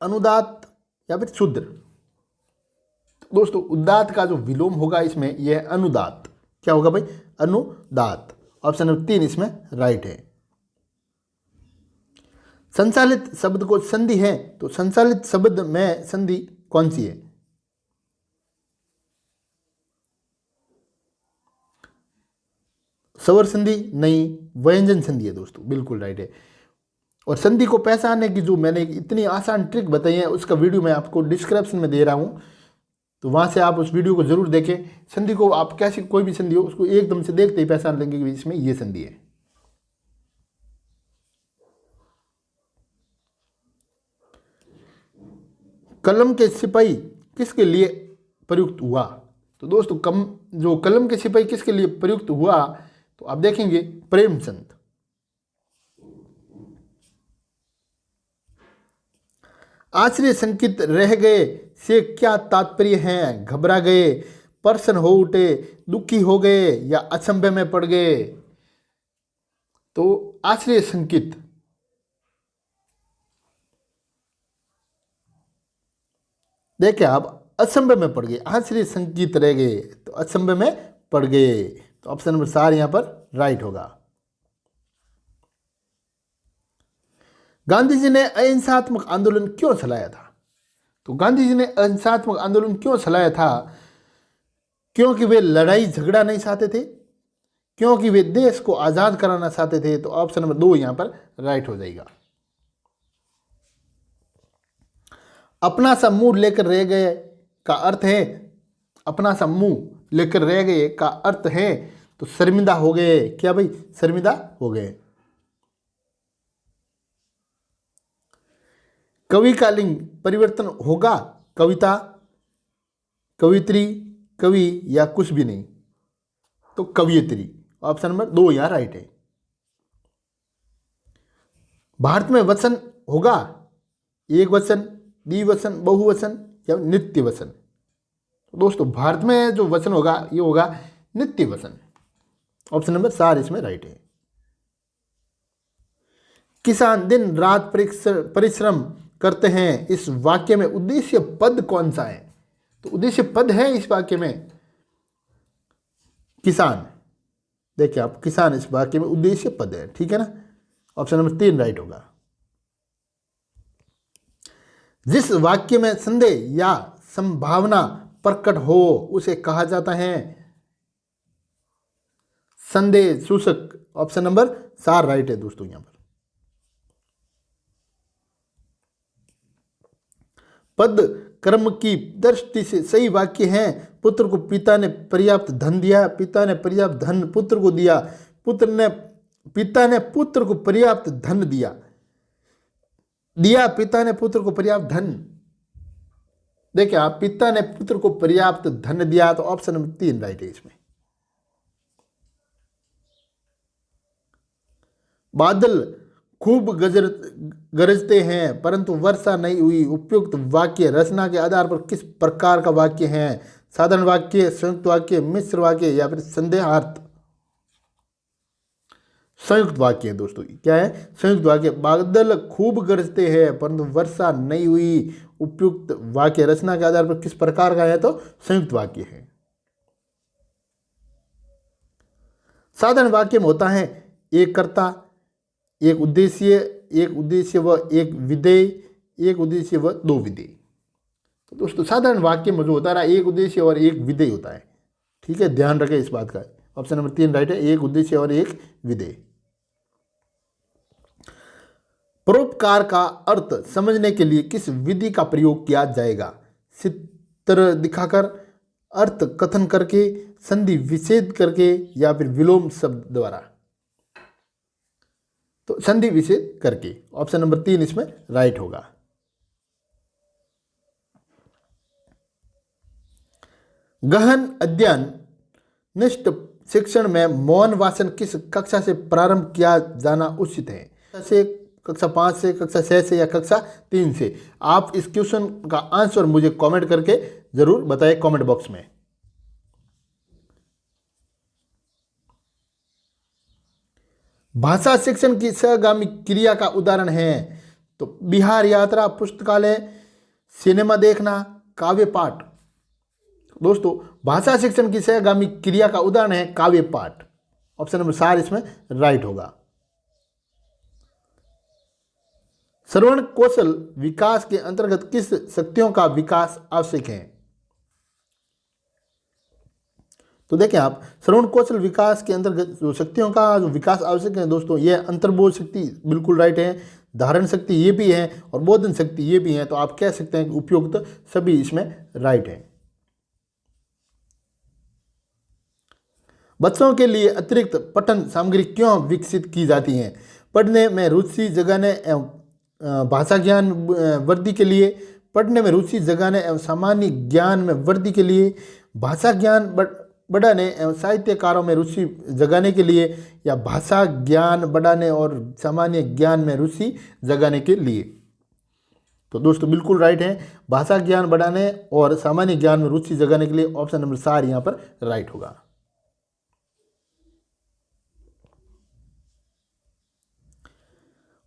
अनुदात या फिर शूद्र। दोस्तों उदात्त का जो विलोम होगा इसमें यह है अनुदात। क्या होगा भाई? अनुदात। ऑप्शन नंबर 3 इसमें राइट है। संचालित शब्द को संधि है, तो संचालित शब्द में संधि कौन सी है? स्वर संधि नहीं, व्यंजन संधि है दोस्तों, बिल्कुल राइट है। और संधि को पहचानने की जो मैंने इतनी आसान ट्रिक बताई है उसका वीडियो मैं आपको डिस्क्रिप्शन में दे रहा हूं, तो वहां से आप उस वीडियो को जरूर देखें। संधि को आप कैसे, कोई भी संधि हो उसको एकदम से देखते ही पहचान लेंगे कि इसमें ये संधि है। कलम के सिपाही किसके लिए प्रयुक्त हुआ? तो दोस्तों जो कलम के सिपाही किसके लिए प्रयुक्त हुआ, तो आप देखेंगे प्रेमचंद। आश्रय संकित रह गए से क्या तात्पर्य है? घबरा गए, प्रसन्न हो उठे, दुखी हो गए या अचंभे में पड़ गए। तो आश्रय संकित, देखिए आप, अचंभे में पड़ गए, आश्रय संकित रह गए तो अचंभे में पड़ गए। तो ऑप्शन नंबर 4 यहां पर राइट होगा। गांधी जी ने अहिंसात्मक आंदोलन क्यों चलाया था? तो गांधी जी ने अहिंसात्मक आंदोलन क्यों चलाया था? क्योंकि वे लड़ाई झगड़ा नहीं चाहते थे, क्योंकि वे देश को आजाद कराना चाहते थे। तो ऑप्शन नंबर 2 यहां पर राइट हो जाएगा। अपना सा मुंह लेकर रह गए का अर्थ है, अपना सा मुंह लेकर रह गए का अर्थ है तो शर्मिंदा हो गए। क्या भाई? शर्मिंदा हो गए। कवि का लिंग परिवर्तन होगा, कविता, कवित्री, कवि या कुछ भी नहीं। तो कवियत्री, ऑप्शन नंबर 2 यहां राइट है। भारत में वचन होगा एक वचन, द्विवचन, बहुवचन या नित्य वचन। दोस्तों भारत में जो वचन होगा ये होगा नित्य वचन। ऑप्शन नंबर 4 इसमें राइट है। किसान दिन रात परिश्रम करते हैं, इस वाक्य में उद्देश्य पद कौन सा है? तो उद्देश्य पद है इस वाक्य में किसान। देखिए आप, किसान इस वाक्य में उद्देश्य पद है, ठीक है ना। ऑप्शन नंबर 3 राइट होगा। जिस वाक्य में संदेह या संभावना प्रकट हो उसे कहा जाता है संदेह सूचक। ऑप्शन नंबर 4 राइट है दोस्तों यहां पर। पद कर्म की दृष्टि से सही वाक्य है, पुत्र को पिता ने पर्याप्त धन दिया, पिता ने पर्याप्त धन पुत्र को दिया, पिता ने पुत्र को पर्याप्त धन दिया, पिता ने पुत्र को पर्याप्त धन। देखिए आप, पिता ने पुत्र को पर्याप्त धन दिया, तो ऑप्शन नंबर 3 राइट है इसमें। बादल खूब गरजते हैं परंतु वर्षा नहीं हुई, उपयुक्त वाक्य रचना के आधार पर किस प्रकार का वाक्य है? साधारण वाक्य, संयुक्त वाक्य, मिश्र वाक्य या फिर संदेहार्थ संयुक्त वाक्य है दोस्तों। क्या है? संयुक्त वाक्य। बादल खूब गरजते हैं परंतु वर्षा नहीं हुई। उपयुक्त वाक्य रचना के आधार पर किस प्रकार का है? तो संयुक्त वाक्य है। साधारण वाक्य में होता है एक कर्ता, एक उद्देश्य व एक विधेय, एक उद्देश्य व दो विधेय। तो दोस्तों साधारण वाक्य में जो होता है एक उद्देश्य और एक विधेय होता है। ठीक है, ध्यान रखें इस बात का। ऑप्शन नंबर 3 राइट है, एक उद्देश्य और एक विधेय। परोपकार का अर्थ समझने के लिए किस विधि का प्रयोग किया जाएगा? चित्र दिखाकर, अर्थ कथन करके, संधि विच्छेद करके या फिर विलोम शब्द द्वारा? तो संधि विच्छेद करके। ऑप्शन नंबर 3 इसमें राइट होगा। गहन अध्ययन निष्ठ शिक्षण में मौन वाचन किस कक्षा से प्रारंभ किया जाना उचित है? से कक्षा 5 से, कक्षा 6 से या कक्षा 3 से? आप इस क्वेश्चन का आंसर मुझे कमेंट करके जरूर बताएं कमेंट बॉक्स में। भाषा शिक्षण की सहगामी क्रिया का उदाहरण है तो बिहार यात्रा, पुस्तकालय, सिनेमा देखना, काव्य पाठ। दोस्तों भाषा शिक्षण की सहगामी क्रिया का उदाहरण है काव्य पाठ। ऑप्शन नंबर 4 इसमें राइट होगा। श्रवण कौशल विकास के अंतर्गत किस शक्तियों का विकास आवश्यक है? तो देखें आप, श्रवण कौशल विकास के अंतर्गत जो शक्तियों का जो विकास आवश्यक है दोस्तों, ये अंतर्बोध शक्ति बिल्कुल राइट है, धारण शक्ति ये भी है और बोधन शक्ति ये भी है। तो आप कह सकते हैं कि उपयुक्त सभी इसमें राइट है। बच्चों के लिए अतिरिक्त पठन सामग्री क्यों विकसित की जाती है? पढ़ने में रुचि जगाने एवं भाषा ज्ञान वृद्धि के लिए, पढ़ने में रुचि जगाने एवं सामान्य ज्ञान में वृद्धि के लिए, भाषा ज्ञान बढ़ाने एवं साहित्यकारों में रुचि जगाने के लिए, या भाषा ज्ञान बढ़ाने और सामान्य ज्ञान में रुचि जगाने के लिए? तो दोस्तों बिल्कुल राइट है, भाषा ज्ञान बढ़ाने और सामान्य ज्ञान में रुचि जगाने के लिए। ऑप्शन नंबर 4 यहाँ पर राइट होगा।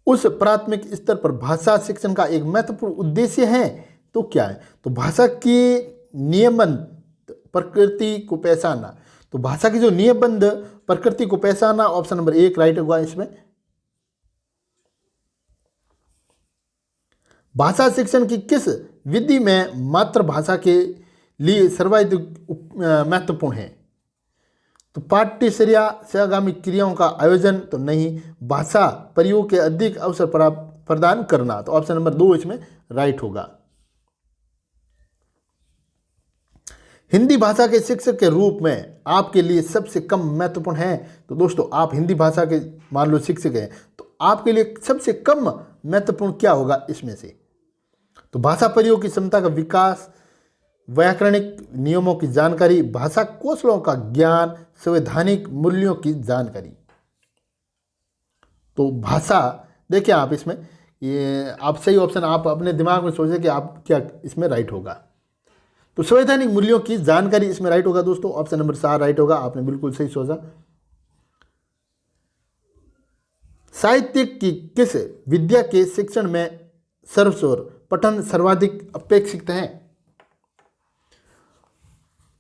उस प्राथमिक स्तर पर भाषा शिक्षण का एक महत्वपूर्ण उद्देश्य है तो क्या है? तो भाषा की नियमबद्ध प्रकृति को पहचानना। तो भाषा की जो नियमबद्ध प्रकृति को पहचानना, ऑप्शन नंबर 1 राइट होगा इसमें। भाषा शिक्षण की किस विधि में मातृभाषा के लिए सर्वाधिक महत्वपूर्ण है? तो पाठ्यचर्या, सहगामी क्रियाओं का आयोजन तो नहीं, भाषा प्रयोग के अधिक अवसर प्रदान करना। तो ऑप्शन नंबर 2 इसमें राइट होगा। हिंदी भाषा के शिक्षक के रूप में आपके लिए सबसे कम महत्वपूर्ण है? तो दोस्तों आप हिंदी भाषा के मान लो शिक्षक हैं तो आपके लिए सबसे कम महत्वपूर्ण क्या होगा इसमें से? तो भाषा प्रयोग की क्षमता का विकास, व्याकरणिक नियमों की जानकारी, भाषा कौशलों का ज्ञान, संवैधानिक मूल्यों की जानकारी। तो भाषा देखिए आप इसमें, ये आप सही ऑप्शन आप अपने दिमाग में सोचें कि आप क्या इसमें राइट होगा। तो संवैधानिक मूल्यों की जानकारी इसमें राइट होगा दोस्तों। ऑप्शन नंबर 4 राइट होगा, आपने बिल्कुल सही सोचा। साहित्य की किस विद्या के शिक्षण में सर्वस्वर पठन सर्वाधिक अपेक्षित है?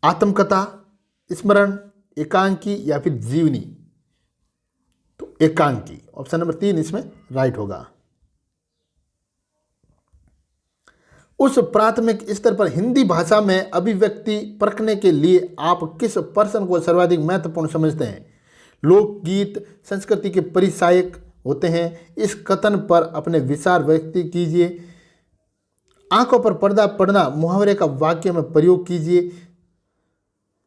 आत्मकथा, स्मरण, एकांकी या फिर जीवनी? तो एकांकी। ऑप्शन नंबर 3 इसमें राइट होगा। उस प्राथमिक स्तर पर हिंदी भाषा में अभिव्यक्ति परखने के लिए आप किस प्रश्न को सर्वाधिक महत्वपूर्ण समझते हैं? लोकगीत संस्कृति के परिचायक होते हैं। इस कथन पर अपने विचार व्यक्त कीजिए। आंखों पर पर्दा पड़ना मुहावरे का वाक्य में प्रयोग कीजिए।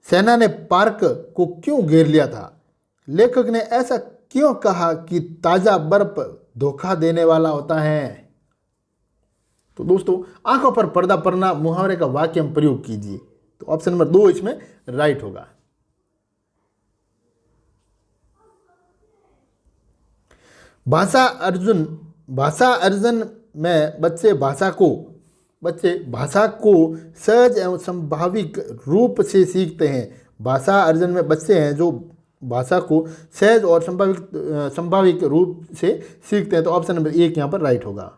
सेना ने पार्क को क्यों घेर लिया था? लेखक ने ऐसा क्यों कहा कि ताजा बर्फ धोखा देने वाला होता है? तो दोस्तों आंखों पर पर्दा पड़ना मुहावरे का वाक्य में प्रयोग कीजिए। तो ऑप्शन नंबर 2 इसमें राइट होगा। भाषा अर्जुन में बच्चे भाषा को बच्चे भाषा को सहज एवं संभाविक रूप से सीखते हैं। भाषा अर्जन में बच्चे हैं जो भाषा को सहज और संभाविक रूप से सीखते हैं। तो ऑप्शन नंबर 1 यहाँ पर राइट होगा।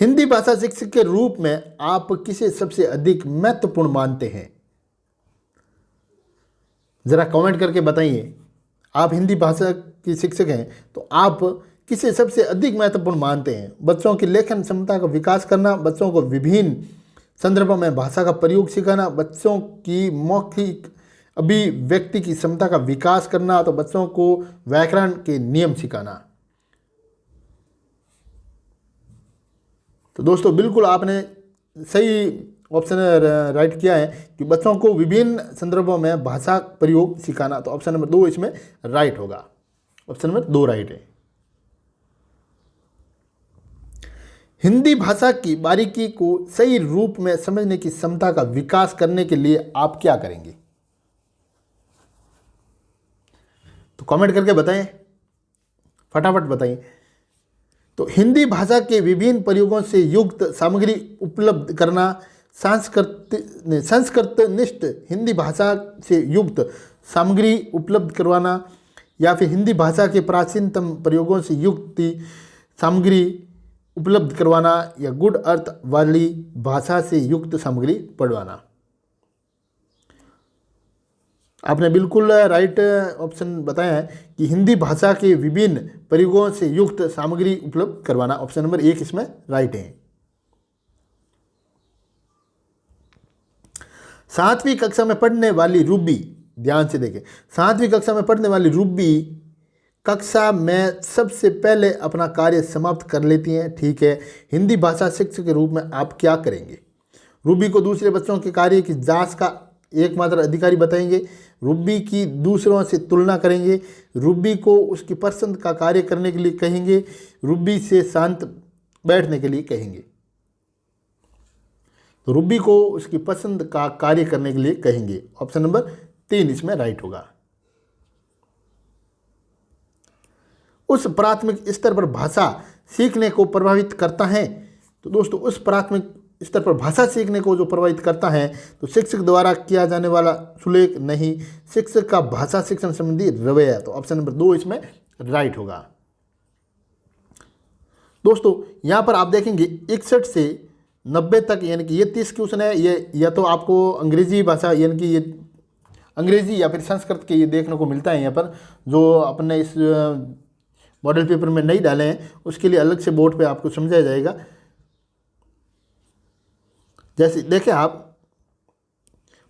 हिंदी भाषा शिक्षक के रूप में आप किसे सबसे अधिक महत्वपूर्ण मानते हैं? जरा कमेंट करके बताइए। आप हिंदी भाषा के शिक्षक हैं तो आप किसे सबसे अधिक महत्वपूर्ण मानते हैं? बच्चों की लेखन क्षमता का विकास करना, बच्चों को विभिन्न संदर्भों में भाषा का प्रयोग सिखाना, बच्चों की मौखिक अभिव्यक्ति की क्षमता का विकास करना, तो बच्चों को व्याकरण के नियम सिखाना। तो दोस्तों बिल्कुल आपने सही ऑप्शन राइट किया है कि बच्चों को विभिन्न संदर्भों में भाषा प्रयोग सिखाना। तो ऑप्शन नंबर 2 इसमें राइट होगा। ऑप्शन नंबर 2 राइट है। हिंदी भाषा की बारीकी को सही रूप में समझने की क्षमता का विकास करने के लिए आप क्या करेंगे? तो कमेंट करके बताएं, फटाफट बताइए। तो हिंदी भाषा के विभिन्न प्रयोगों से युक्त सामग्री उपलब्ध करना, संस्कृतनिष्ठ हिंदी भाषा से युक्त सामग्री उपलब्ध करवाना, या फिर हिंदी भाषा के प्राचीनतम प्रयोगों से युक्त सामग्री उपलब्ध करवाना, या गुण अर्थ वाली भाषा से युक्त सामग्री पढ़वाना। आपने बिल्कुल राइट ऑप्शन बताया है कि हिंदी भाषा के विभिन्न प्रयोगों से युक्त सामग्री उपलब्ध करवाना। ऑप्शन नंबर 1 इसमें राइट है। 7वीं कक्षा में पढ़ने वाली रूबी, ध्यान से देखें, 7वीं कक्षा में पढ़ने वाली रूबी कक्षा में सबसे पहले अपना कार्य समाप्त कर लेती हैं। ठीक है, हिंदी भाषा शिक्षक के रूप में आप क्या करेंगे? रूबी को दूसरे बच्चों के कार्य की जांच का एकमात्र अधिकारी बताएंगे, रूबी की दूसरों से तुलना करेंगे, रूबी को उसकी पसंद का कार्य करने के लिए कहेंगे, रूबी से शांत बैठने के लिए कहेंगे। तो रूबी को उसकी पसंद का कार्य करने के लिए कहेंगे। ऑप्शन नंबर 3 इसमें राइट होगा। उस प्राथमिक स्तर पर भाषा सीखने को प्रभावित करता है। तो दोस्तों उस प्राथमिक स्तर पर भाषा सीखने को जो प्रभावित करता है तो शिक्षक द्वारा किया जाने वाला शुल्क नहीं, शिक्षक का भाषा शिक्षण संबंधी रवैया। तो ऑप्शन नंबर 2 इसमें राइट होगा। दोस्तों यहाँ पर आप देखेंगे 61 से 90 तक, यानी कि ये 30 क्वेश्चन है। ये या तो आपको अंग्रेजी भाषा यानी कि ये अंग्रेजी या फिर संस्कृत के ये देखने को मिलता है। यहाँ पर जो अपने इस मॉडल पेपर में नहीं डाले हैं उसके लिए अलग से बोर्ड पे आपको समझाया जाएगा। जैसे देखें आप,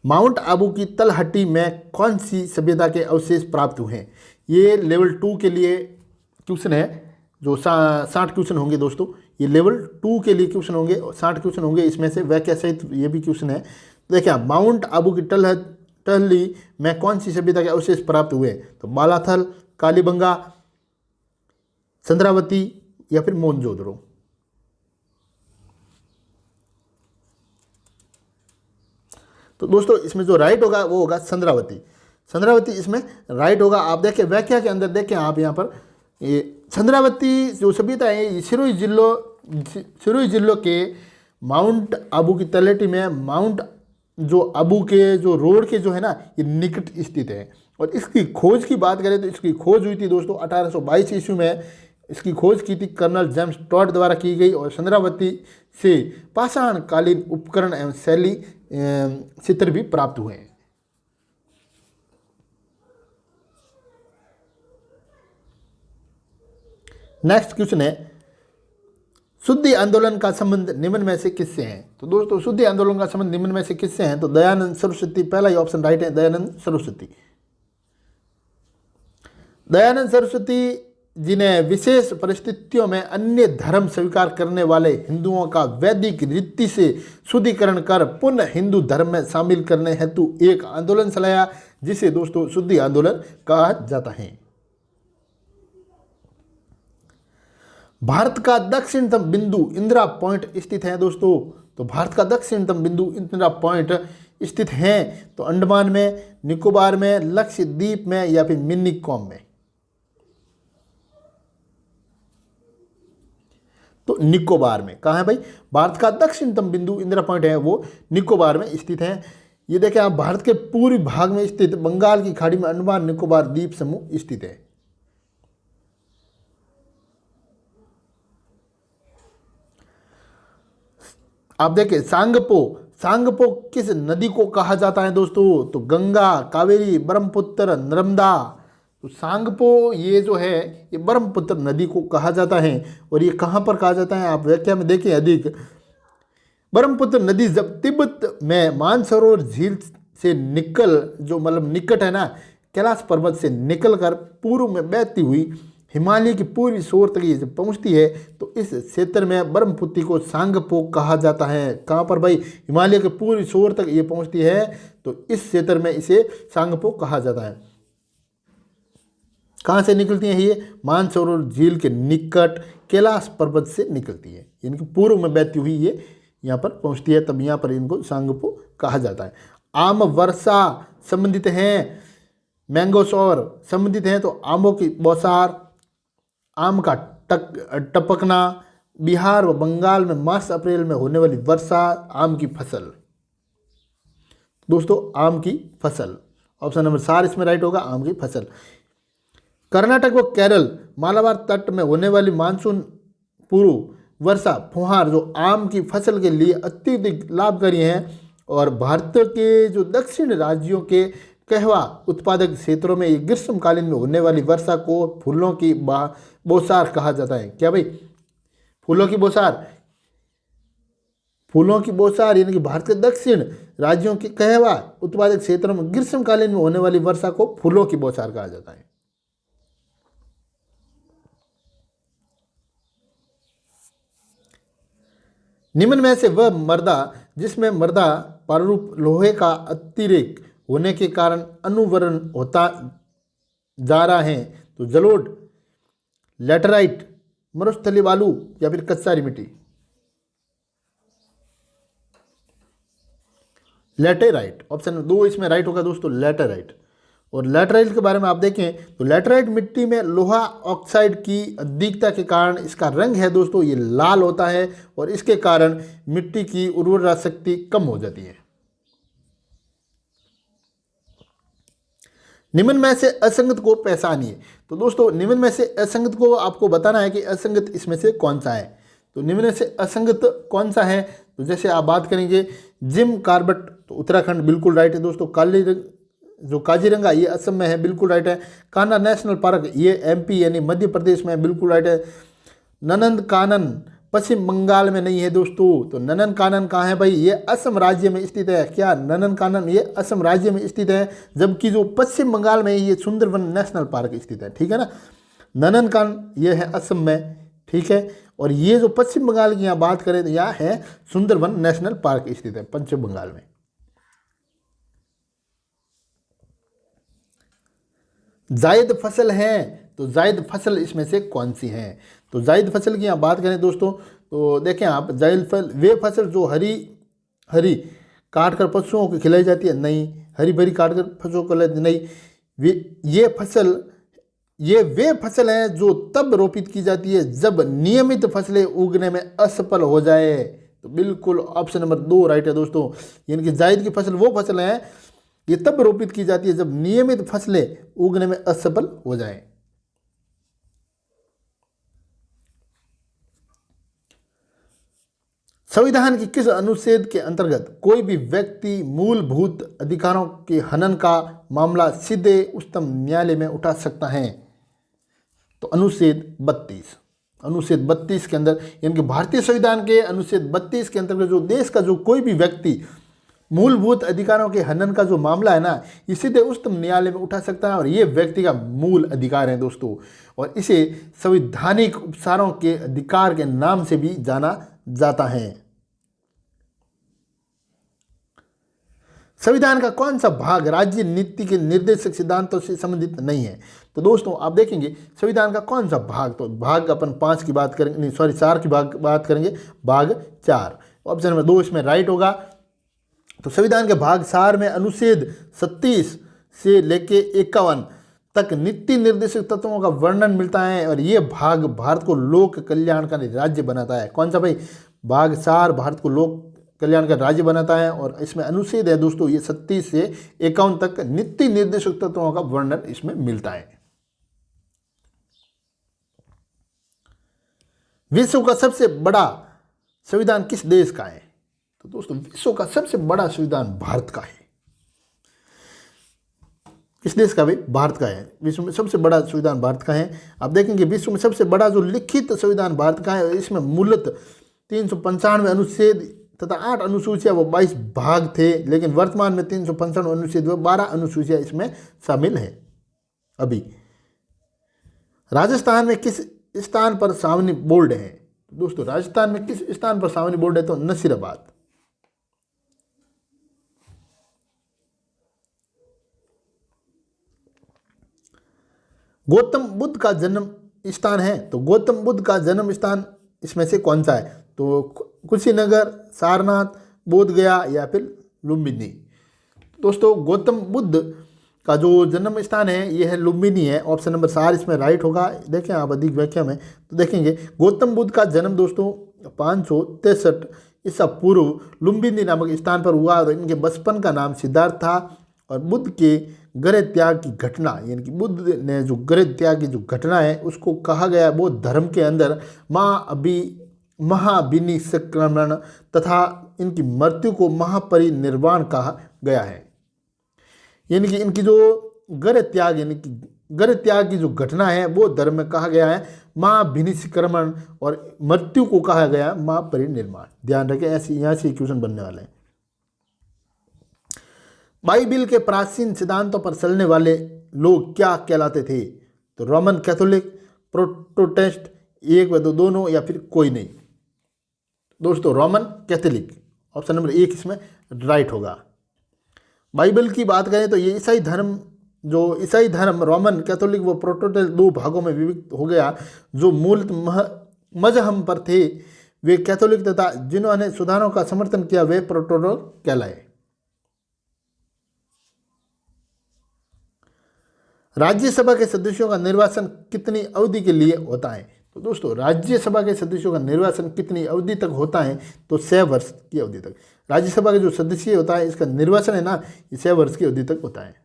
माउंट आबू की तलहटी में कौन सी सभ्यता के अवशेष प्राप्त हुए हैं? ये लेवल 2 के लिए क्वेश्चन है, जो 60 क्वेश्चन होंगे। दोस्तों ये लेवल 2 के लिए क्वेश्चन होंगे, 60 क्वेश्चन होंगे। इसमें से व्याख्या सहित ये भी क्वेश्चन है। तो देखिए आप, माउंट आबू की टहली में कौन सी सभ्यता के अवशेष प्राप्त हुए? तो बालाथल, कालीबंगा, चंद्रावती या फिर मोहनजोदड़ो। तो दोस्तों इसमें जो राइट होगा वो होगा चंद्रावती। चंद्रावती इसमें राइट होगा। आप देखें व्याख्या के अंदर देखें आप यहाँ पर, ये चंद्रावती जो सभ्यता है ये सिरोही जिलों के माउंट आबू की तलहटी में, माउंट जो आबू के जो रोड के जो है ना ये निकट स्थित है। और इसकी खोज की बात करें तो इसकी खोज हुई थी दोस्तों 1822 ईस्वी में। इसकी खोज की थी कर्नल जेम्स टॉड द्वारा की गई। और चंद्रावती से पाषाण कालीन उपकरण एवं शैली चित्र भी प्राप्त हुए हैं। नेक्स्ट क्वेश्चन है, शुद्धि आंदोलन का संबंध निम्न में से किससे है? तो दोस्तों शुद्धि आंदोलन का संबंध निम्न में से किससे है? तो दयानंद सरस्वती, पहला ही ऑप्शन राइट है, दयानंद सरस्वती। दयानंद सरस्वती जिन्हें विशेष परिस्थितियों में अन्य धर्म स्वीकार करने वाले हिंदुओं का वैदिक रीति से शुद्धिकरण कर पुनः हिंदू धर्म में शामिल करने हेतु एक आंदोलन चलाया, जिसे दोस्तों शुद्धि आंदोलन कहा जाता है। भारत का दक्षिणतम बिंदु इंदिरा पॉइंट स्थित है दोस्तों। तो भारत का दक्षिणतम बिंदु इंदिरा पॉइंट स्थित है तो अंडमान में, निकोबार में, लक्षद्वीप में या फिर मिनिकॉम में। तो निकोबार में। कहाँ है भाई? भारत का दक्षिणतम बिंदु इंदिरा पॉइंट है वो निकोबार में स्थित है। ये देखें आप, भारत के पूर्वी भाग में स्थित बंगाल की खाड़ी में अंडमान निकोबार द्वीप समूह स्थित है। आप देखें सांगपो, सांगपो किस नदी को कहा जाता है दोस्तों? तो गंगा, कावेरी, ब्रह्मपुत्र, नर्मदा। तो सांगपो ये जो है ये ब्रह्मपुत्र नदी को कहा जाता है। और ये कहाँ पर कहा जाता है आप व्याख्या में देखें अधिक। ब्रह्मपुत्र नदी जब तिब्बत में मानसरोवर झील से निकल, जो मतलब निकट है ना, कैलाश पर्वत से निकलकर पूर्व में बहती हुई हिमालय की पूर्वी छोर तक ये जब पहुंचती है तो इस क्षेत्र में ब्रह्मपुत्र को सांगपो कहा जाता है। कहाँ पर भाई? हिमालय के पूर्वी छोर तक ये पहुंचती है तो इस क्षेत्र में इसे सांगपो कहा जाता है। कहाँ से निकलती है ये? मानसरोवर झील के निकट कैलाश पर्वत से निकलती है, इनकी पूर्व में बहती हुई ये यहाँ पर पहुँचती है, तब यहाँ पर इनको सांगपो कहा जाता है। आम वर्षा संबंधित हैं, मैंगोसौर संबंधित हैं, तो आमों की बौछार, आम का टपकना, बिहार व बंगाल में मार्च अप्रैल में होने वाली वर्षा, आम की फसल। दोस्तों आम की फसल, ऑप्शन नंबर 4 इसमें राइट होगा, आम की फसल। कर्नाटक व केरल मालाबार तट में होने वाली मानसून पूर्व वर्षा फुहार जो आम की फसल के लिए अत्यधिक लाभकारी हैं और भारत के जो दक्षिण राज्यों के कहवा उत्पादक क्षेत्रों में ये ग्रीष्मकालीन में होने वाली वर्षा को फूलों की बौछार कहा जाता है। क्या भाई? फूलों की बौछार, फूलों की बौछार यानी कि भारत के दक्षिण राज्यों के कहवा उत्पादक क्षेत्रों में ग्रीष्मकालीन में होने वाली वर्षा को फूलों की बौछार कहा जाता है। निम्न में से वह मृदा जिसमें मृदा प्रारूप लोहे का अतिरेक होने के कारण अनुवरण होता जा रहा है, तो जलोढ़, लैटेराइट, मरुस्थलीय बालू या फिर कच्चारी मिट्टी? लैटेराइट, ऑप्शन 2 इसमें राइट होगा दोस्तों, लैटेराइट। और लैटेराइट के बारे में आप देखें तो लैटेराइट मिट्टी में लोहा ऑक्साइड की अधिकता के कारण इसका रंग है दोस्तों ये लाल होता है और इसके कारण मिट्टी की उर्वरा शक्ति कम हो जाती है। निम्न में से असंगत को पहचानिए। तो दोस्तों निम्न में से असंगत को आपको बताना है कि असंगत इसमें से कौन सा है। तो निम्न में से असंगत कौन सा है? तो जैसे आप बात करेंगे जिम कार्बेट, तो उत्तराखंड बिल्कुल राइट है दोस्तों। जो काजीरंगा ये असम में है, बिल्कुल राइट है। कान्हा नेशनल पार्क ये एमपी यानी मध्य प्रदेश में बिल्कुल राइट है। ननंद कानन पश्चिम बंगाल में नहीं है दोस्तों। तो ननन कानन कहाँ है भाई? ये असम राज्य में स्थित है। क्या ननन कानन ये असम राज्य में स्थित है, जबकि जो पश्चिम बंगाल में ये सुंदरवन नेशनल पार्क स्थित है। ठीक है ना, ननन कानन ये है असम में, ठीक है। और ये जो पश्चिम बंगाल की यहाँ बात करें तो यहाँ है सुंदरवन नेशनल पार्क स्थित है पश्चिम बंगाल में। जायद फसल है, तो जायद फसल इसमें से कौन सी है? तो जायद फसल की यहाँ बात करें दोस्तों तो देखें आप, जायद फसल वे फसल जो हरी हरी काट कर पशुओं को खिलाई जाती है, नहीं। हरी भरी काट कर पशुओं को खिलाई, नहीं। ये वे फसल हैं जो तब रोपित की जाती है जब नियमित फसलें उगने में असफल हो जाए। तो बिल्कुल ऑप्शन नंबर 2 राइट है दोस्तों। यानी कि जायद की फसल वो फसल है ये तब रोपित की जाती है जब नियमित फसलें उगने में असफल हो जाएं। संविधान की किस अनुच्छेद के अंतर्गत कोई भी व्यक्ति मूलभूत अधिकारों के हनन का मामला सीधे उच्चतम न्यायालय में उठा सकता है? तो अनुच्छेद 32, अनुच्छेद 32 के अंदर, यानी कि भारतीय संविधान के अनुच्छेद 32 के अंतर्गत जो देश का जो कोई भी व्यक्ति मूलभूत अधिकारों के हनन का जो मामला है ना, ये सीधे उच्चतम न्यायालय में उठा सकता है और ये व्यक्ति का मूल अधिकार है दोस्तों। और इसे संवैधानिक उपचारों के अधिकार के नाम से भी जाना जाता है। संविधान का कौन सा भाग राज्य नीति के निर्देशक सिद्धांतों से संबंधित नहीं है? तो दोस्तों आप देखेंगे संविधान का कौन सा भाग, तो भाग अपन 5 की बात करेंगे, नहीं सॉरी 4 की बात करेंगे, भाग 4। ऑप्शन नंबर 2 इसमें राइट होगा। तो संविधान के भाग 4 में अनुच्छेद 37 से लेके 51 तक नीति निर्देशक तत्वों का वर्णन मिलता है और ये भाग भारत को लोक कल्याणकारी राज्य बनाता है। कौन सा भाई? भाग 4 भारत को लोक कल्याण का राज्य बनाता है और इसमें अनुच्छेद है दोस्तों ये 37 से 51 तक नीति निर्देशक तत्वों का वर्णन इसमें मिलता है। विश्व का सबसे बड़ा संविधान किस देश का है? तो दोस्तों विश्व का सबसे बड़ा संविधान भारत का है। किस देश का भाई? भारत का है। विश्व में सबसे बड़ा संविधान भारत का है। आप देखेंगे विश्व में सबसे बड़ा जो लिखित संविधान भारत का है, इसमें मूलतः 395 अनुच्छेद तथा 8 अनुसूचियां व 22 भाग थे, लेकिन वर्तमान में 395 अनुच्छेद व 12 अनुसूचियां इसमें शामिल है। अभी राजस्थान में किस स्थान पर सावनी बोर्ड है? दोस्तों राजस्थान में किस स्थान पर सावनी बोर्ड है? तो नसीराबाद। गौतम बुद्ध का जन्म स्थान है, तो गौतम बुद्ध का जन्म स्थान इसमें से कौन सा है? तो कुशीनगर, सारनाथ, बोधगया या फिर लुम्बिनी। दोस्तों गौतम बुद्ध का जो जन्म स्थान है यह है लुम्बिनी है। ऑप्शन नंबर 4 इसमें राइट होगा। देखें आप अधिक व्याख्या में तो देखेंगे गौतम बुद्ध का जन्म दोस्तों 563 ईसा पूर्व लुम्बिनी नामक स्थान पर हुआ और इनके बचपन का नाम सिद्धार्थ था। और बुद्ध के गृह त्याग की घटना, यानी कि बुद्ध ने जो गृह त्याग की जो घटना है उसको कहा गया है बौद्ध धर्म के अंदर महाविनिष्क्रमण तथा इनकी मृत्यु को महापरिनिर्वाण कहा गया है। यानी कि इनकी जो गृह त्याग यानी कि गृह त्याग की जो घटना है बौद्ध धर्म में कहा गया है महाविनिष्क्रमण और मृत्यु को कहा गया है महापरिनिर्वाण। ध्यान रखें, ऐसे यहाँ से क्वेश्चन बनने वाले हैं। बाइबिल के प्राचीन सिद्धांतों पर चलने वाले लोग क्या कहलाते थे? तो रोमन कैथोलिक, प्रोटेस्टेंट, एक व दो दोनों या फिर कोई नहीं। दोस्तों रोमन कैथोलिक ऑप्शन नंबर 1 इसमें राइट होगा। बाइबल की बात करें तो ये ईसाई धर्म रोमन कैथोलिक व प्रोटेस्टेंट 2 भागों में विभक्त हो गया। जो मूल मजहब पर थे वे कैथोलिक तथा जिन्होंने सुधारों का समर्थन किया वे प्रोटेस्टेंट कहलाए। राज्यसभा के सदस्यों का निर्वाचन कितनी अवधि के लिए होता है? तो दोस्तों राज्यसभा के सदस्यों का निर्वाचन कितनी अवधि तक होता है? तो 6 वर्ष की अवधि तक। राज्यसभा के जो सदस्य होता है इसका निर्वाचन है ना, ये 6 वर्ष की अवधि तक होता है।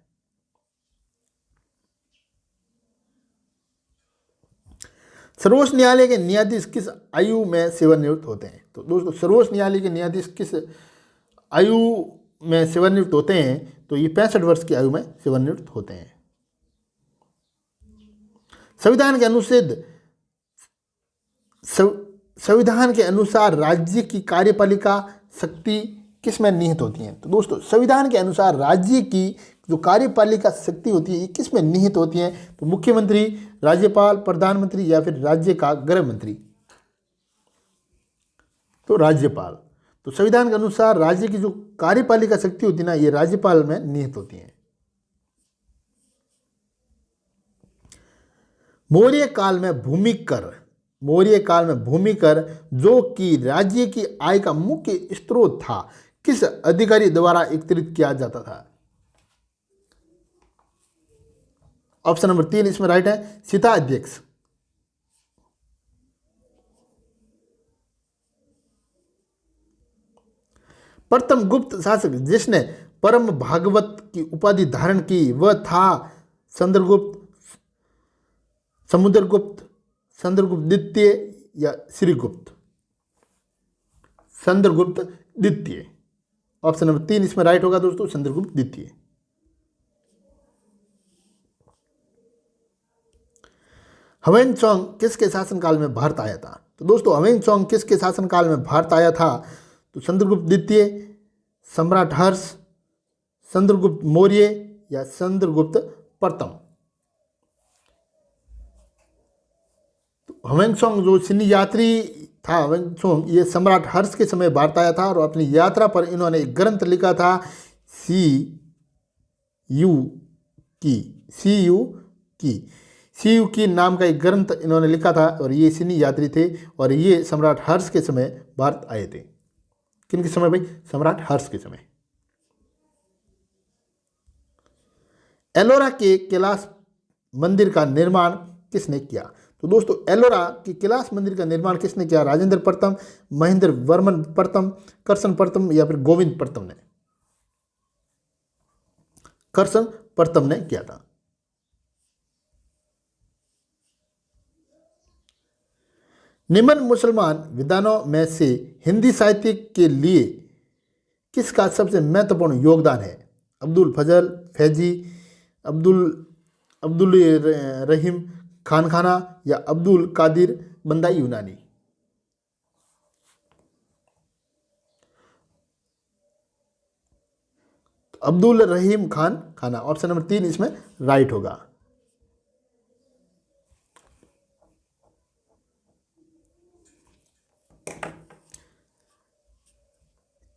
सर्वोच्च न्यायालय के न्यायाधीश किस आयु में सेवानिवृत्त होते हैं? तो दोस्तों सर्वोच्च न्यायालय के न्यायाधीश किस आयु में सेवानिवृत्त होते हैं? तो ये 65 वर्ष की आयु में सेवानिवृत्त होते हैं। संविधान के अनुसार राज्य की कार्यपालिका शक्ति किस में निहित होती है? तो दोस्तों संविधान के अनुसार राज्य की जो कार्यपालिका शक्ति होती है ये किस में निहित होती है? तो मुख्यमंत्री, राज्यपाल, प्रधानमंत्री या फिर राज्य का गृह मंत्री। तो राज्यपाल। तो संविधान के अनुसार राज्य की जो कार्यपालिका शक्ति होती है ना ये राज्यपाल में निहित होती है। मौर्य काल में भूमि कर जो कि राज्य की आय का मुख्य स्रोत था किस अधिकारी द्वारा एकत्रित किया जाता था? ऑप्शन नंबर 3 इसमें राइट है, सीता अध्यक्ष। प्रथम गुप्त शासक जिसने परम भागवत की उपाधि धारण की वह था चंद्रगुप्त, समुद्रगुप्त, चंद्रगुप्त द्वितीय या श्रीगुप्त? चंद्रगुप्त द्वितीय। ऑप्शन नंबर 3 इसमें राइट होगा दोस्तों, चंद्रगुप्त द्वितीय। ह्वेनसांग किसके शासनकाल में भारत आया था? तो दोस्तों ह्वेनसांग किसके शासनकाल में भारत आया था? तो चंद्रगुप्त द्वितीय, सम्राट हर्ष, चंद्रगुप्त मौर्य या चंद्रगुप्त प्रथम? ह्वेनसांग जो चीनी यात्री था ह्वेनसांग ये सम्राट हर्ष के समय भारत आया था और अपनी यात्रा पर इन्होंने एक ग्रंथ लिखा था सी यू की नाम का एक ग्रंथ इन्होंने लिखा था और ये चीनी यात्री थे और ये सम्राट हर्ष के समय भारत आए थे। किन के समय भाई? सम्राट हर्ष के समय। एलोरा के कैलाश मंदिर का निर्माण किसने किया? तो दोस्तों एलोरा की कैलाश मंदिर का निर्माण किसने किया? राजेंद्र प्रथम, महेंद्र वर्मन प्रथम, करसन प्रथम या फिर गोविंद प्रथम ने? करसन प्रथम ने किया था। निम्न मुसलमान विद्वानों में से हिंदी साहित्य के लिए किसका सबसे महत्वपूर्ण योगदान है? अब्दुल फजल फैजी, अब्दुल अब्दुल रहीम खानखाना या अब्दुल कादिर बंदाई यूनानी? अब्दुल रहीम खान खाना, ऑप्शन नंबर 3 इसमें राइट होगा।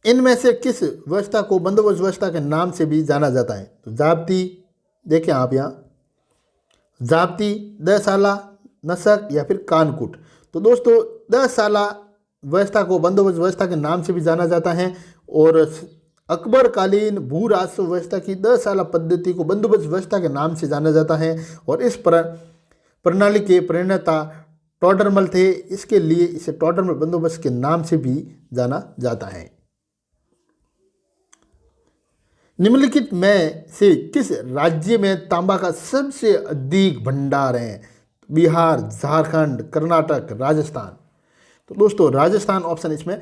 इनमें से किस व्यवस्था को बंदोबस्त व्यवस्था के नाम से भी जाना जाता है? तो जाब्ती, देखें आप यहाँ, जाब्ती, 10 साला, नसक या फिर कानकूट? तो दोस्तों 10 साला व्यवस्था को बंदोबस्त व्यवस्था के नाम से भी जाना जाता है और अकबर कालीन भू राजस्व व्यवस्था की 10 साला पद्धति को बंदोबस्त व्यवस्था के नाम से जाना जाता है और इस प्रणाली के प्रणेता टोडरमल थे। इसके लिए इसे टोडरमल बंदोबस्त के नाम से भी जाना जाता है। निम्नलिखित में से किस राज्य में तांबा का सबसे अधिक भंडार है? बिहार, झारखंड, कर्नाटक, राजस्थान? तो दोस्तों राजस्थान ऑप्शन इसमें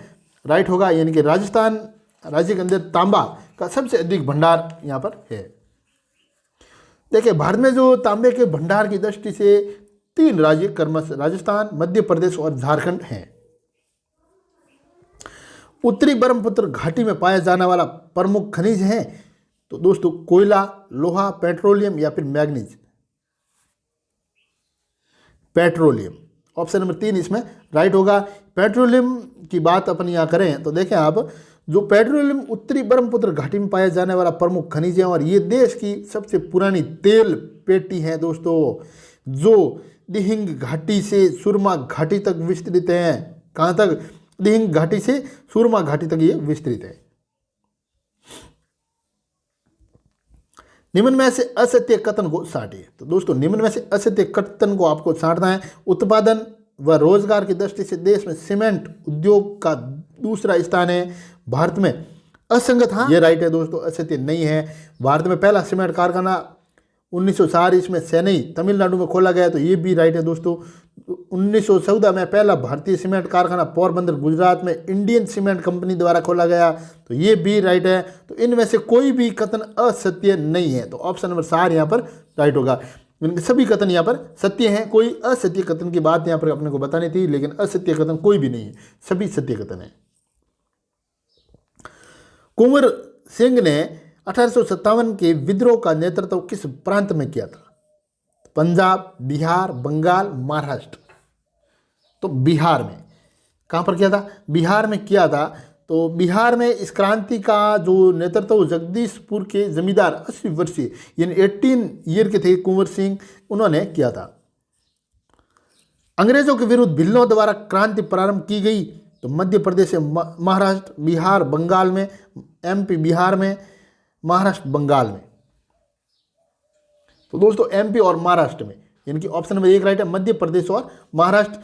राइट होगा, यानी कि राजस्थान राज्य के अंदर तांबा का सबसे अधिक भंडार यहाँ पर है। देखिए भारत में जो तांबे के भंडार की दृष्टि से 3 राज्य क्रमशः राजस्थान, मध्य प्रदेश और झारखंड हैं। उत्तरी ब्रह्मपुत्र घाटी में पाया जाने वाला प्रमुख खनिज है? तो दोस्तों कोयला, लोहा, पेट्रोलियम या फिर मैग्नीज? पेट्रोलियम, ऑप्शन नंबर 3 इसमें राइट होगा। पेट्रोलियम की बात अपन यहाँ करें तो देखें आप, जो पेट्रोलियम उत्तरी ब्रह्मपुत्र घाटी में पाया जाने वाला प्रमुख खनिज है और ये देश की सबसे पुरानी तेल पेटी है दोस्तों, जो दिहिंग घाटी से सुरमा घाटी तक विस्तृत है। कहाँ तक? दिहिंग घाटी से सुरमा घाटी तक ये विस्तृत है। निम्न में से असत्य कथन को छांटिए। तो दोस्तों निम्न में से असत्य कथन को आपको छांटना है। उत्पादन व रोजगार की दृष्टि से देश में सीमेंट उद्योग का दूसरा स्थान है। भारत में असंगत, हाँ ये राइट है दोस्तों, असत्य नहीं है। भारत में पहला सीमेंट कारखाना 1904 इसमें सैनई तमिलनाडु में खोला गया, तो ये भी राइट है दोस्तों। 1914 में पहला भारतीय सीमेंट कारखाना पोरबंदर गुजरात में इंडियन सीमेंट कंपनी द्वारा खोला गया, तो ये भी राइट है। तो इनमें से कोई भी कथन असत्य नहीं है, तो ऑप्शन नंबर 4 यहाँ पर राइट होगा। इनके सभी कथन यहाँ पर सत्य हैं, कोई असत्य कथन की बात यहाँ पर अपने को बतानी थी, लेकिन असत्य कथन कोई भी नहीं है, सभी सत्य कथन है। कुंवर सिंह ने 1857 के विद्रोह का नेतृत्व किस प्रांत में किया था? पंजाब, बिहार, बंगाल, महाराष्ट्र? तो बिहार में। कहाँ पर किया था? बिहार में किया था। तो बिहार में इस क्रांति का जो नेतृत्व जगदीशपुर के जमींदार 80 वर्षीय यानी 18 ईयर के थे कुंवर सिंह, उन्होंने किया था। अंग्रेजों के विरुद्ध भिल्लों द्वारा क्रांति प्रारंभ की गई, तो मध्य प्रदेश से महाराष्ट्र, बिहार बंगाल में, एमपी बिहार में, महाराष्ट्र बंगाल में? तो दोस्तों एमपी और महाराष्ट्र में, यानी कि ऑप्शन नंबर 1 राइट है, मध्य प्रदेश और महाराष्ट्र।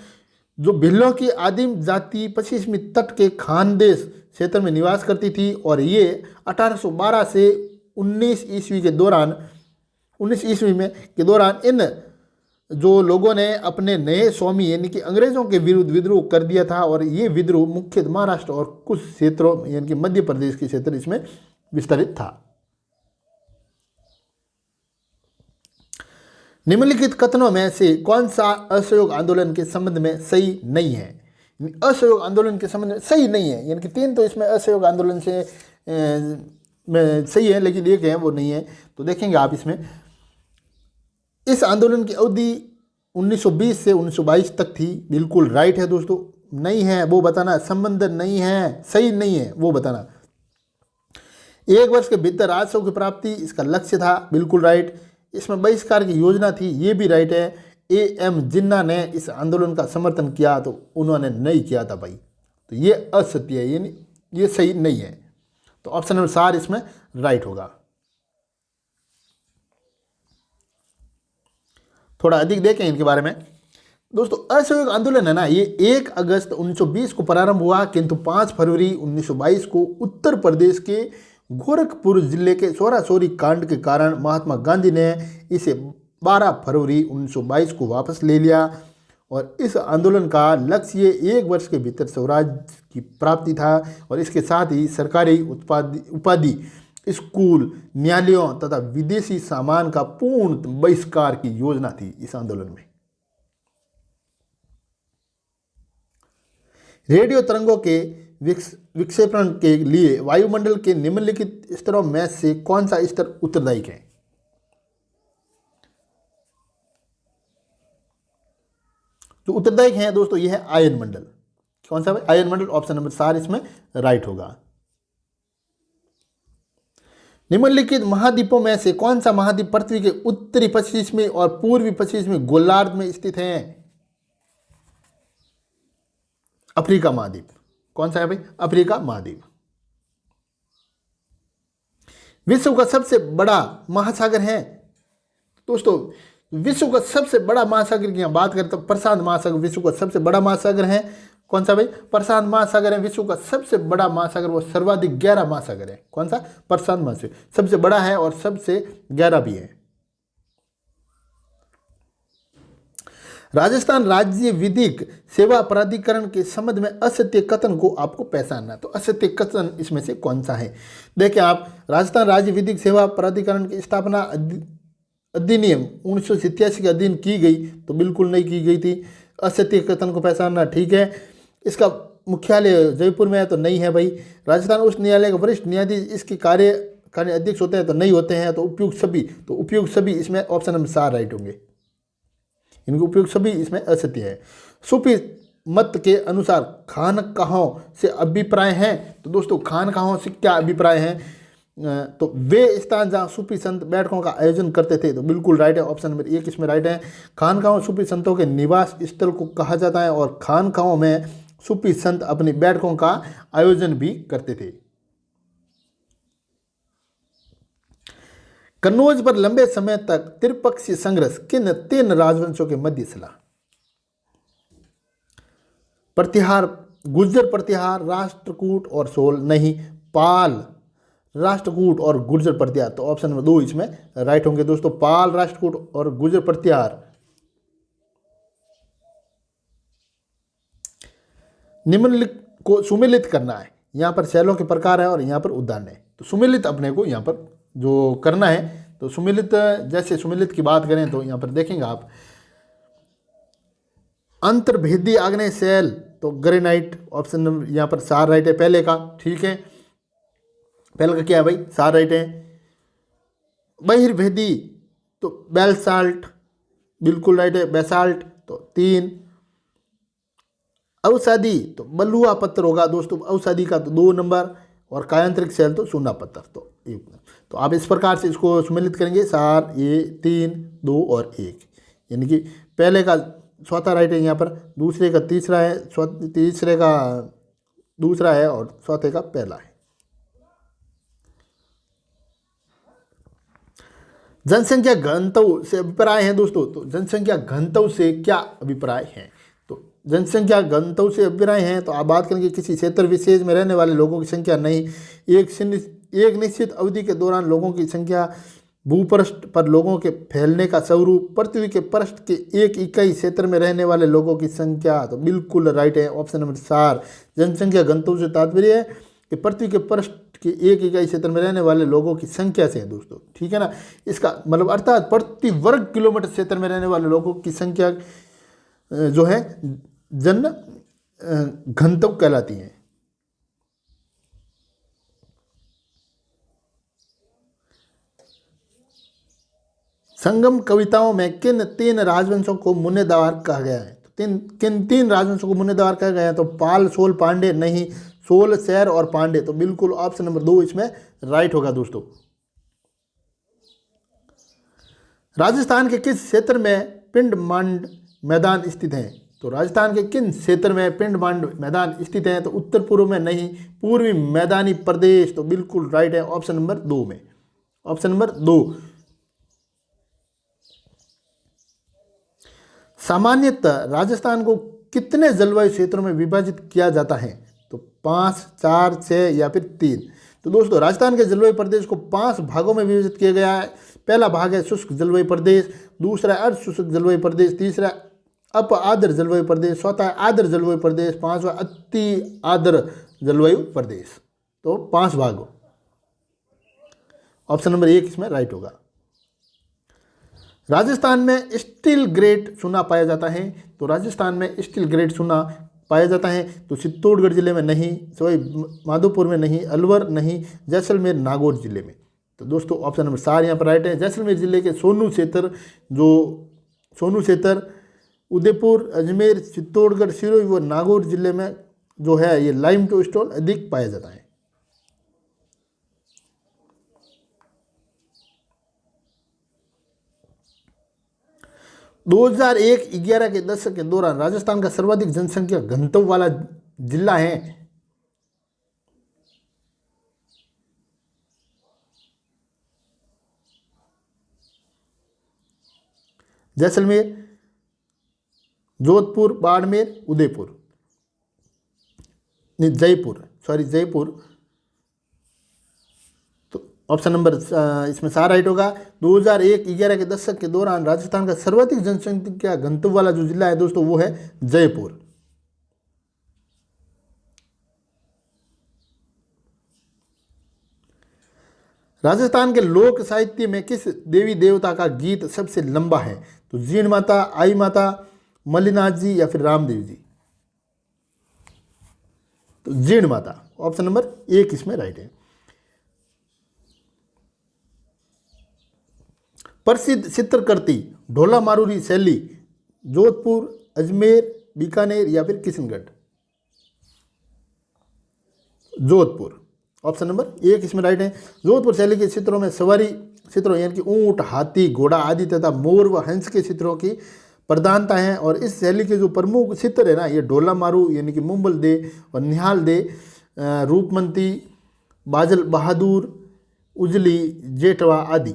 जो भिल्लों की आदिम जाति 25वीं तट के खानदेश क्षेत्र में निवास करती थी और ये 1812 से 19 ईस्वी के दौरान इन जो लोगों ने अपने नए स्वामी यानी कि अंग्रेजों के विरुद्ध विद्रोह कर दिया था और ये विद्रोह मुख्यतः महाराष्ट्र और कुछ क्षेत्रों यानी कि मध्य प्रदेश के क्षेत्र इसमें विस्तारित था। निम्नलिखित कथनों में से कौन सा असहयोग आंदोलन के संबंध में सही नहीं है? असहयोग आंदोलन के संबंध में सही नहीं है, यानी कि 3 तो इसमें असहयोग आंदोलन से में सही है, लेकिन एक है वो नहीं है। तो देखेंगे आप इसमें, इस आंदोलन की अवधि 1920 से 1922 तक थी, बिल्कुल राइट है दोस्तों। नहीं है वो बताना, संबंध नहीं है, सही नहीं है वो बताना। 1 वर्ष के भीतर राजस्व की प्राप्ति इसका लक्ष्य था, बिल्कुल राइट। इसमें बहिष्कार की योजना थी, ये भी राइट है। एम जिन्ना ने इस आंदोलन का समर्थन किया, तो उन्होंने नहीं किया था भाई, तो ये असत्य है, यानी ये सही नहीं है। तो ऑप्शन नंबर 4 इसमें राइट होगा। थोड़ा अधिक देखें इनके बारे में। दोस्तों असहयोग आंदोलन है ना, ये 1 अगस्त 1920 को प्रारंभ हुआ, किंतु 5 फरवरी 1922 को उत्तर प्रदेश के गोरखपुर जिले के सोरासोरी कांड के कारण महात्मा गांधी ने इसे 12 फरवरी 1922 को वापस ले लिया। और इस आंदोलन का लक्ष्य 1 वर्ष के भीतर स्वराज की प्राप्ति था और इसके साथ ही सरकारी उपाधि, स्कूल, न्यायालयों तथा विदेशी सामान का पूर्ण बहिष्कार की योजना थी इस आंदोलन में। रेडियो तरंगों के विक्षेपण के लिए वायुमंडल के निम्नलिखित स्तरों में से कौन सा स्तर उत्तरदायी है? जो उत्तरदायी है दोस्तों यह है आयन मंडल। कौन सा? आयन मंडल, ऑप्शन नंबर 4 इसमें राइट होगा। निम्नलिखित महाद्वीपों में से कौन सा महाद्वीप पृथ्वी के उत्तरी पश्चिमी और पूर्वी पश्चिमी गोलार्ध में स्थित है? अफ्रीका महाद्वीप। कौन सा है भाई? अफ्रीका महाद्वीप। विश्व का सबसे बड़ा महासागर है दोस्तों, विश्व का सबसे बड़ा महासागर की बात करें तो प्रशांत महासागर विश्व का सबसे बड़ा महासागर है। कौन सा भाई? प्रशांत महासागर है विश्व का सबसे बड़ा महासागर, वो सर्वाधिक गहरा महासागर है। कौन सा? प्रशांत महासागर सबसे बड़ा है और सबसे गहरा भी है। राजस्थान राज्य विधिक सेवा प्राधिकरण के संबंध में असत्य कथन को आपको पहचानना। तो असत्य कथन इसमें से कौन सा है? देखिए आप, राजस्थान राज्य विधिक सेवा प्राधिकरण की स्थापना अधिनियम 1987 के अधीन की गई, तो बिल्कुल नहीं की गई थी। असत्य कथन को पहचानना, ठीक है। इसका मुख्यालय जयपुर में है, तो नहीं है भाई। राजस्थान उच्च न्यायालय का वरिष्ठ न्यायाधीश इसके कार्य अध्यक्ष होते हैं, तो नहीं होते हैं। तो उपयुक्त सभी इसमें ऑप्शन नंबर 4 राइट होंगे। इनके उपयुक्त सभी इसमें असत्य है। सूफी मत के अनुसार खानकाहों से अभिप्राय हैं, तो दोस्तों खानकाहों से क्या अभिप्राय हैं? तो वे स्थान जहाँ सूफी संत बैठकों का आयोजन करते थे, तो बिल्कुल राइट है, ऑप्शन नंबर 1 इसमें राइट है। खानकाहों सूफी संतों के निवास स्थल को कहा जाता है और खानकाहों में सूफी संत अपनी बैठकों का आयोजन भी करते थे। कन्नौज पर लंबे समय तक त्रिपक्षीय संघर्ष किन 3 राजवंशों के मध्य चला? प्रतिहार, गुर्जर प्रतिहार, राष्ट्रकूट और सोल। नहीं, पाल, राष्ट्रकूट और गुर्जर प्रतिहार। तो ऑप्शन नंबर 2 इसमें राइट होंगे दोस्तों, पाल, राष्ट्रकूट और गुर्जर प्रतिहार। निम्नलिखित को सुमेलित करना है। यहाँ पर शैलों के प्रकार है और यहाँ पर उदाहरण है। तो सुमेलित अपने को यहाँ पर जो करना है, तो सुमेलित, जैसे सुमेलित की बात करें तो यहाँ पर देखेंगे आप, अंतर्भेदी आग्नेय शैल, तो ग्रेनाइट, ऑप्शन नंबर यहाँ पर 4 राइट है पहले का, ठीक है। पहले का क्या है भाई? 4 राइट है। बहिर्भेदी, तो बेलसाल्ट, बिल्कुल राइट है। बेसाल्ट, तो 3। अवसादी, तो बलुआ पत्थर होगा दोस्तों, अवसादी का तो 2 नंबर, और कायांतरिक शैल तो सोना पत्थर, तो 1। तो आप इस प्रकार से इसको सम्मिलित करेंगे, 4, 3, 2 और 1, यानी कि पहले का चौथा राइट है यहाँ पर, दूसरे का तीसरा है, तीसरे का दूसरा है और चौथे का पहला है। जनसंख्या घनत्व से अभिप्राय है दोस्तों, तो जनसंख्या घनत्व से क्या अभिप्राय है? तो जनसंख्या घनत्व से अभिप्राय है, तो आप बात करेंगे किसी क्षेत्र विशेष में रहने वाले लोगों की संख्या, नहीं, एक निश्चित अवधि के दौरान लोगों की संख्या, भूपृष्ठ पर लोगों के फैलने का स्वरूप, पृथ्वी के पृष्ठ के एक इकाई क्षेत्र में रहने वाले लोगों की संख्या। तो बिल्कुल राइट है, ऑप्शन नंबर 4। जनसंख्या घनत्व से तात्पर्य है कि पृथ्वी के पृष्ठ के एक इकाई क्षेत्र में रहने वाले लोगों की संख्या से है दोस्तों, ठीक है ना। इसका मतलब अर्थात प्रति वर्ग किलोमीटर क्षेत्र में रहने वाले लोगों की संख्या जो है जन घनत्व कहलाती है। संगम कविताओं में किन 3 राजवंशों को मुन्नेदार कहा गया है? तो किन 3 राजवंशों को मुन्नेदार कहा गया है? तो पाल, सोल, पांडे। नहीं, सोल, सैर और पांडे। तो बिल्कुल ऑप्शन नंबर 2 इसमें राइट होगा दोस्तों। राजस्थान के किस क्षेत्र में पिंडमांड मैदान स्थित है? तो राजस्थान के किन क्षेत्र में पिंडमांड मैदान स्थित है? तो उत्तर पूर्व में, नहीं, पूर्वी मैदानी प्रदेश। तो बिल्कुल राइट है, ऑप्शन नंबर 2 में, ऑप्शन नंबर 2। सामान्यतः राजस्थान को कितने जलवायु क्षेत्रों में विभाजित किया जाता है? तो 5, 4, 6 या फिर 3। तो दोस्तों राजस्थान के जलवायु प्रदेश को 5 भागों में विभाजित किया गया है। पहला भाग है शुष्क जलवायु प्रदेश, दूसरा अर्ध शुष्क जलवायु प्रदेश, तीसरा अप आर्द्र जलवायु प्रदेश, चौथा आर्द्र जलवायु प्रदेश, पांचवा अति आर्द्र जलवायु प्रदेश। तो 5 भाग। ऑप्शन नंबर 1 इसमें राइट होगा। राजस्थान में स्टील ग्रेट चूना पाया जाता है। तो राजस्थान में स्टील ग्रेट चूना पाया जाता है। तो चित्तौड़गढ़ जिले में नहीं, सवाई माधोपुर में नहीं, अलवर नहीं, जैसलमेर नागौर जिले में। तो दोस्तों ऑप्शन नंबर 4 यहाँ पर राइट है। जैसलमेर जिले के सोनू क्षेत्र उदयपुर, अजमेर, चित्तौड़गढ़, सिरोही व नागौर जिले में जो है ये लाइमस्टोन अधिक पाया जाता है। दो 2001-11 के दशक के दौरान राजस्थान का सर्वाधिक जनसंख्या घनत्व वाला जिला है। जैसलमेर, जोधपुर, बाड़मेर, उदयपुर, नहीं जयपुर। तो ऑप्शन नंबर इसमें 4 राइट होगा। 2001-11 के दशक के दौरान राजस्थान का सर्वाधिक जनसंख्या घनत्व वाला जो जिला है दोस्तों वो है जयपुर। राजस्थान के लोक साहित्य में किस देवी देवता का गीत सबसे लंबा है? तो जीण माता, आई माता, मल्लिनाथ जी या फिर रामदेव जी। तो जीण माता, ऑप्शन नंबर 1 इसमें राइट है। प्रसिद्ध चित्रकृति ढोला मारूरी शैली जोधपुर, अजमेर, बीकानेर या फिर किशनगढ़। जोधपुर, ऑप्शन नंबर 1 इसमें राइट है। जोधपुर शैली के चित्रों में सवारी चित्रों यानी कि ऊंट, हाथी, घोड़ा आदि तथा मोर व हंस के चित्रों की प्रधानता है। और इस शैली के जो प्रमुख चित्र है ना ये ढोला मारू यानी कि मुंबल दे और निहाल दे, रूपमंती, बाजल बहादुर, उजली, जेठवा आदि।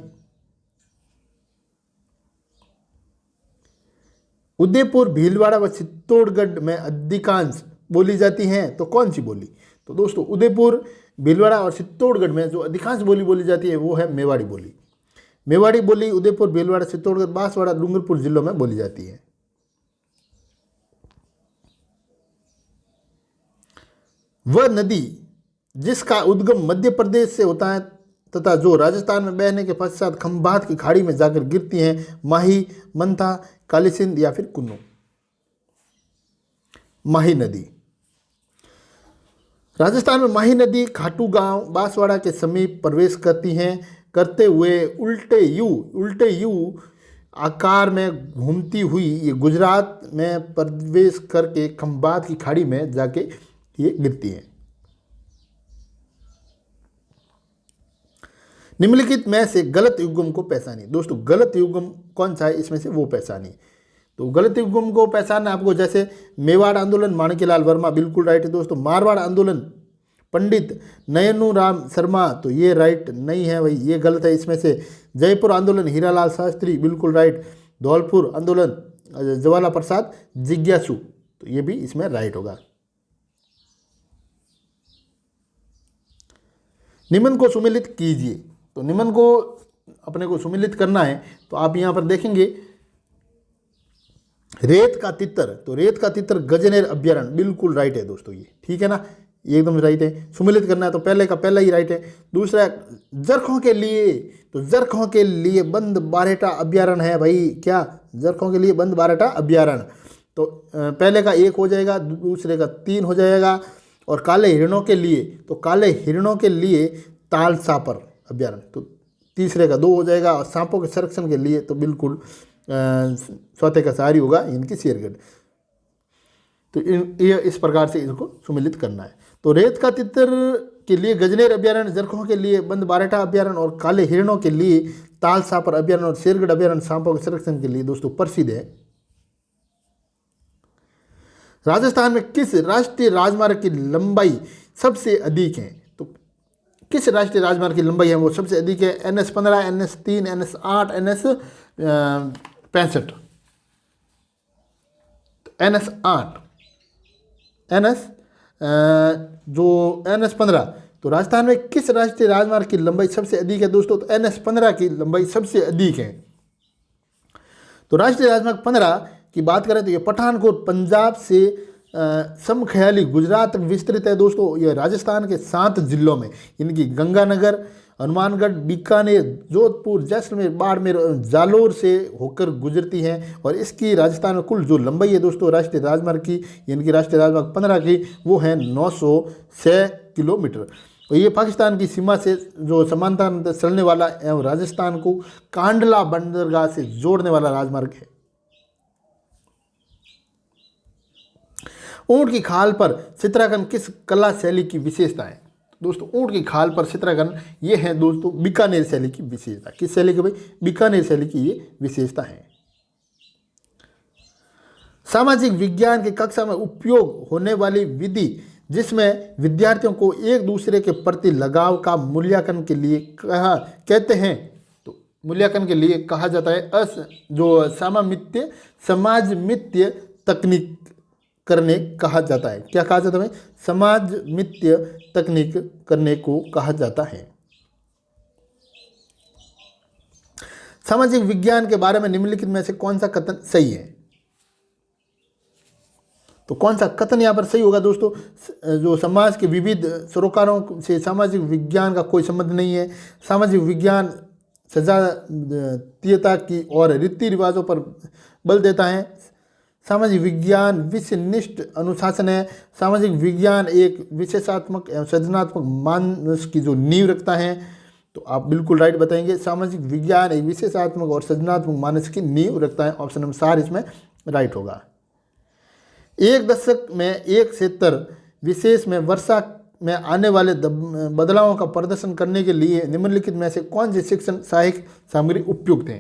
उदयपुर, भीलवाड़ा व चित्तौड़गढ़ में अधिकांश बोली जाती हैं। तो कौन सी बोली? तो दोस्तों उदयपुर, भीलवाड़ा और चित्तौड़गढ़ में जो अधिकांश बोली बोली जाती है वो है मेवाड़ी बोली। मेवाड़ी बोली उदयपुर, भीलवाड़ा, चित्तौड़गढ़, बांसवाड़ा, डूंगरपुर जिलों में बोली जाती है। वह नदी जिसका उद्गम मध्य प्रदेश से होता है तथा जो राजस्थान में बहने के पश्चात खंभात की खाड़ी में जाकर गिरती हैं, माही, मंथा, काली सिंध या फिर कुन्नू। माही नदी। राजस्थान में माही नदी खाटू गांव, बांसवाड़ा के समीप प्रवेश करते हुए उल्टे यू आकार में घूमती हुई ये गुजरात में प्रवेश करके खंभात की खाड़ी में जाके ये गिरती है। निम्नलिखित में से गलत युग्म को पहचानिए। दोस्तों गलत युग्म कौन सा है इसमें से वो पहचानिए। तो गलत युग्म को पहचानना आपको जैसे मेवाड़ आंदोलन माणिक्यलाल वर्मा बिल्कुल राइट है दोस्तों। मारवाड़ आंदोलन पंडित नयनू राम शर्मा, तो ये राइट नहीं है भाई, ये गलत है इसमें से। जयपुर आंदोलन हीरालाल शास्त्री बिल्कुल राइट। धौलपुर आंदोलन ज्वाला प्रसाद जिज्ञासु, तो ये भी इसमें राइट होगा। निम्न को सुमेलित कीजिए। तो निम्न को अपने को सुमेलित करना है तो आप यहाँ पर देखेंगे रेत का तितर, तो रेत का तितर गजनेर अभ्यारण्य बिल्कुल राइट है दोस्तों, ये ठीक है ना, ये एकदम राइट है। सुमेलित करना है तो पहले का पहला ही राइट है। दूसरा जरखों के लिए, तो जरखों के लिए बंद बारेटा अभ्यारण्य है भाई, क्या जरखों के लिए बंद बारेटा अभ्यारण्य, तो पहले का 1 हो जाएगा, दूसरे का 3 हो जाएगा। और काले हिरणों के लिए, तो काले हिरणों के लिए ताल सापर अभ्यारण्य, तो तीसरे का 2 हो जाएगा। और सांपों के संरक्षण के लिए तो बिल्कुल चौथे का सहारी होगा इनकी शेरगढ़। तो ये इस प्रकार से इसको सुमेलित करना है। तो रेत का तितर के लिए गजनेर अभ्यारण्य, जरखों के लिए बंद बारेटा अभ्यारण्य और काले हिरणों के लिए ताल सापर अभ्यारण्य और शेरगढ़ अभ्यारण्य सांपों के संरक्षण के लिए दोस्तों प्रसिद्ध है। राजस्थान में किस राष्ट्रीय राजमार्ग की लंबाई सबसे अधिक है? तो किस राष्ट्रीय राजमार्ग की लंबाई है वो सबसे अधिक है? NS15, NS3, NS8, NS65। NS8, NS जो NS15, तो राजस्थान में किस राष्ट्रीय राजमार्ग की लंबाई सबसे अधिक है दोस्तों? तो NS15 की लंबाई सबसे अधिक है। तो राष्ट्रीय राजमार्ग 15 की बात करें तो ये पठानकोट पंजाब से समख्याली गुजरात तक विस्तृत है दोस्तों। ये राजस्थान के 7 जिलों में, इनकी गंगानगर, हनुमानगढ़, बीकानेर, जोधपुर, जैसलमेर, बाड़मेर और जालोर से होकर गुजरती हैं। और इसकी राजस्थान में कुल जो लंबाई है दोस्तों राष्ट्रीय राजमार्ग की, इनकी राष्ट्रीय राजमार्ग 15 की, वो है 906 किलोमीटर। और ये पाकिस्तान की सीमा से जो समांतर चलने वाला एवं राजस्थान को कांडला बंदरगाह से जोड़ने वाला राजमार्ग है। ऊंट की खाल पर चित्रांकन किस कला शैली की विशेषता है? दोस्तों ऊंट की खाल पर चित्रांकन ये है दोस्तों बीकानेर शैली की विशेषता। किस शैली की भाई? बीकानेर शैली की ये विशेषता है। सामाजिक विज्ञान की कक्षा में उपयोग होने वाली विधि जिसमें विद्यार्थियों को एक दूसरे के प्रति लगाव का मूल्यांकन के लिए कहते हैं, तो मूल्यांकन के लिए कहा जाता है जो समाजमित्य तकनीक करने कहा जाता है। क्या कहा जाता है? समाजमित्य तकनीक करने को कहा जाता है। सामाजिक विज्ञान के बारे में निम्नलिखित में से कौन सा कथन सही है? तो कौन सा कथन यहाँ पर सही होगा दोस्तों? जो समाज के विविध सरोकारों से सामाजिक विज्ञान का कोई संबंध नहीं है। सामाजिक विज्ञान सजातीयता की और रीति रिवाजों पर बल देता है। सामाजिक विज्ञान विषयनिष्ठ अनुशासन है। सामाजिक विज्ञान एक विशेषात्मक एवं सृजनात्मक मानस की जो नींव रखता है। तो आप बिल्कुल राइट बताएंगे, सामाजिक विज्ञान एक विशेषात्मक और सृजनात्मक मानस की नींव रखता है। ऑप्शन नंबर 4 इसमें राइट होगा। एक दशक में एक क्षेत्र विशेष में वर्षा में आने वाले बदलावों का प्रदर्शन करने के लिए निम्नलिखित में से कौन सी शिक्षण सहायक सामग्री उपयुक्त है?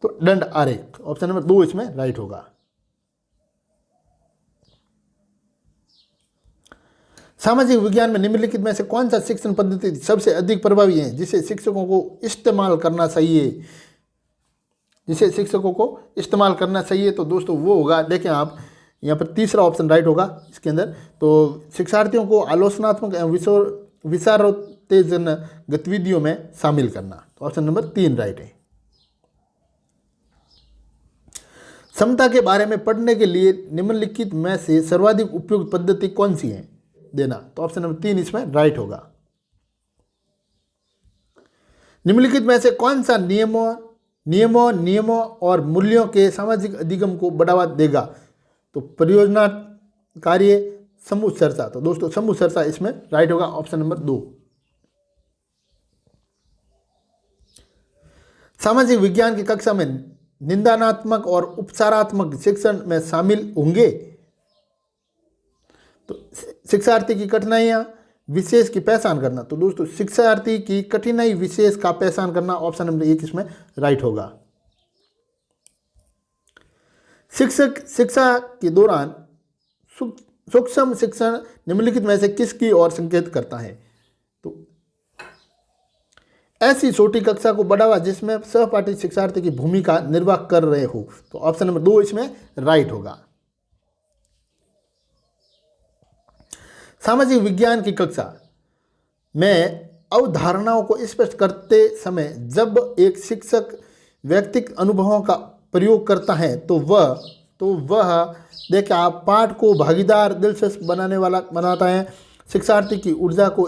तो दंड आरेख, ऑप्शन नंबर 2 इसमें राइट होगा। सामाजिक विज्ञान में निम्नलिखित में से कौन सा शिक्षण पद्धति सबसे अधिक प्रभावी है जिसे शिक्षकों को इस्तेमाल करना चाहिए? तो दोस्तों वो होगा, देखें आप यहाँ पर तीसरा ऑप्शन राइट होगा इसके अंदर। तो शिक्षार्थियों को आलोचनात्मक एवं विचारोत्तेजन गतिविधियों में शामिल करना। तो ऑप्शन नंबर 3 राइट है। समता के बारे में पढ़ने के लिए निम्नलिखित में से सर्वाधिक उपयुक्त पद्धति कौन सी है देना? तो ऑप्शन नंबर 3 इसमें राइट होगा। निम्नलिखित में से कौन सा नियमों और मूल्यों के सामाजिक अधिगम को बढ़ावा देगा? तो परियोजना कार्य, समूह चर्चा। तो दोस्तों समूह चर्चा इसमें राइट होगा, ऑप्शन नंबर 2। सामाजिक विज्ञान की कक्षा में निंदानात्मक और उपचारात्मक शिक्षण में शामिल होंगे। तो शिक्षार्थी की कठिनाइयां विशेष की पहचान करना। तो दोस्तों शिक्षार्थी की कठिनाई विशेष का पहचान करना, ऑप्शन नंबर 1 इसमें राइट होगा। शिक्षा के दौरान सूक्ष्म शिक्षण निम्नलिखित में से किसकी ओर संकेत करता है? तो ऐसी छोटी कक्षा को बढ़ावा जिसमें सहपाठी शिक्षार्थी की भूमिका निर्वाह कर रहे हो। तो ऑप्शन नंबर 2 इसमें राइट होगा। सामाजिक विज्ञान की कक्षा में अवधारणाओं को स्पष्ट करते समय जब एक शिक्षक व्यक्तिगत अनुभवों का प्रयोग करता है तो वह देखिए आप पाठ को भागीदार, दिलचस्प बनाता है। शिक्षार्थी की ऊर्जा को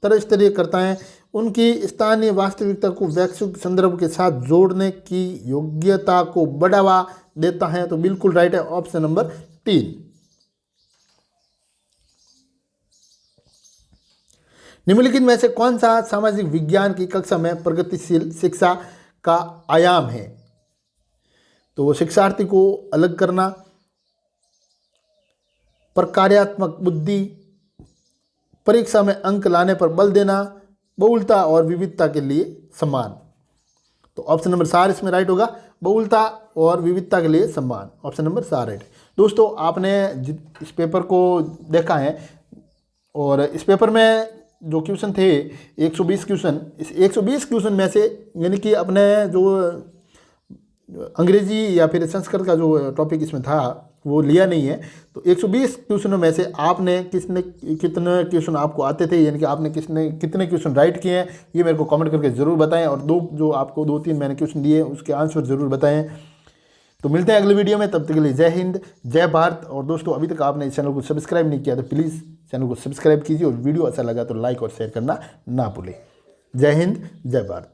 तरस्तरीय करता है। उनकी स्थानीय वास्तविकता को वैश्विक संदर्भ के साथ जोड़ने की योग्यता को बढ़ावा देता है। तो बिल्कुल राइट है, ऑप्शन नंबर 3। निम्नलिखित में से कौन सा सामाजिक विज्ञान की कक्षा में प्रगतिशील शिक्षा का आयाम है? तो शिक्षार्थी को अलग करना, प्रकार्यात्मक बुद्धि, परीक्षा में अंक लाने पर बल देना, बहुलता और विविधता के लिए सम्मान। तो ऑप्शन नंबर 4 इसमें राइट होगा, बहुलता और विविधता के लिए सम्मान। ऑप्शन नंबर 4 राइट है। दोस्तों आपने इस पेपर को देखा है और इस पेपर में जो क्वेश्चन थे 120 क्वेश्चन, इस 120 क्वेश्चन में से यानी कि अपने जो अंग्रेजी या फिर संस्कृत का जो टॉपिक इसमें था वो लिया नहीं है। तो 120 क्वेश्चनों में से आपने कितने क्वेश्चन आपको आते थे, यानी कि आपने कितने क्वेश्चन राइट किए हैं, ये मेरे को कमेंट करके ज़रूर बताएं। और जो आपको 2-3 मैंने क्वेश्चन दिए उसके आंसर ज़रूर बताएं। तो मिलते हैं अगले वीडियो में, तब तक के लिए जय हिंद जय भारत। और दोस्तों अभी तक आपने इस चैनल को सब्सक्राइब नहीं किया तो प्लीज़ चैनल को सब्सक्राइब कीजिए, और वीडियो अच्छा लगा तो लाइक और शेयर करना ना भूलें। जय हिंद जय भारत।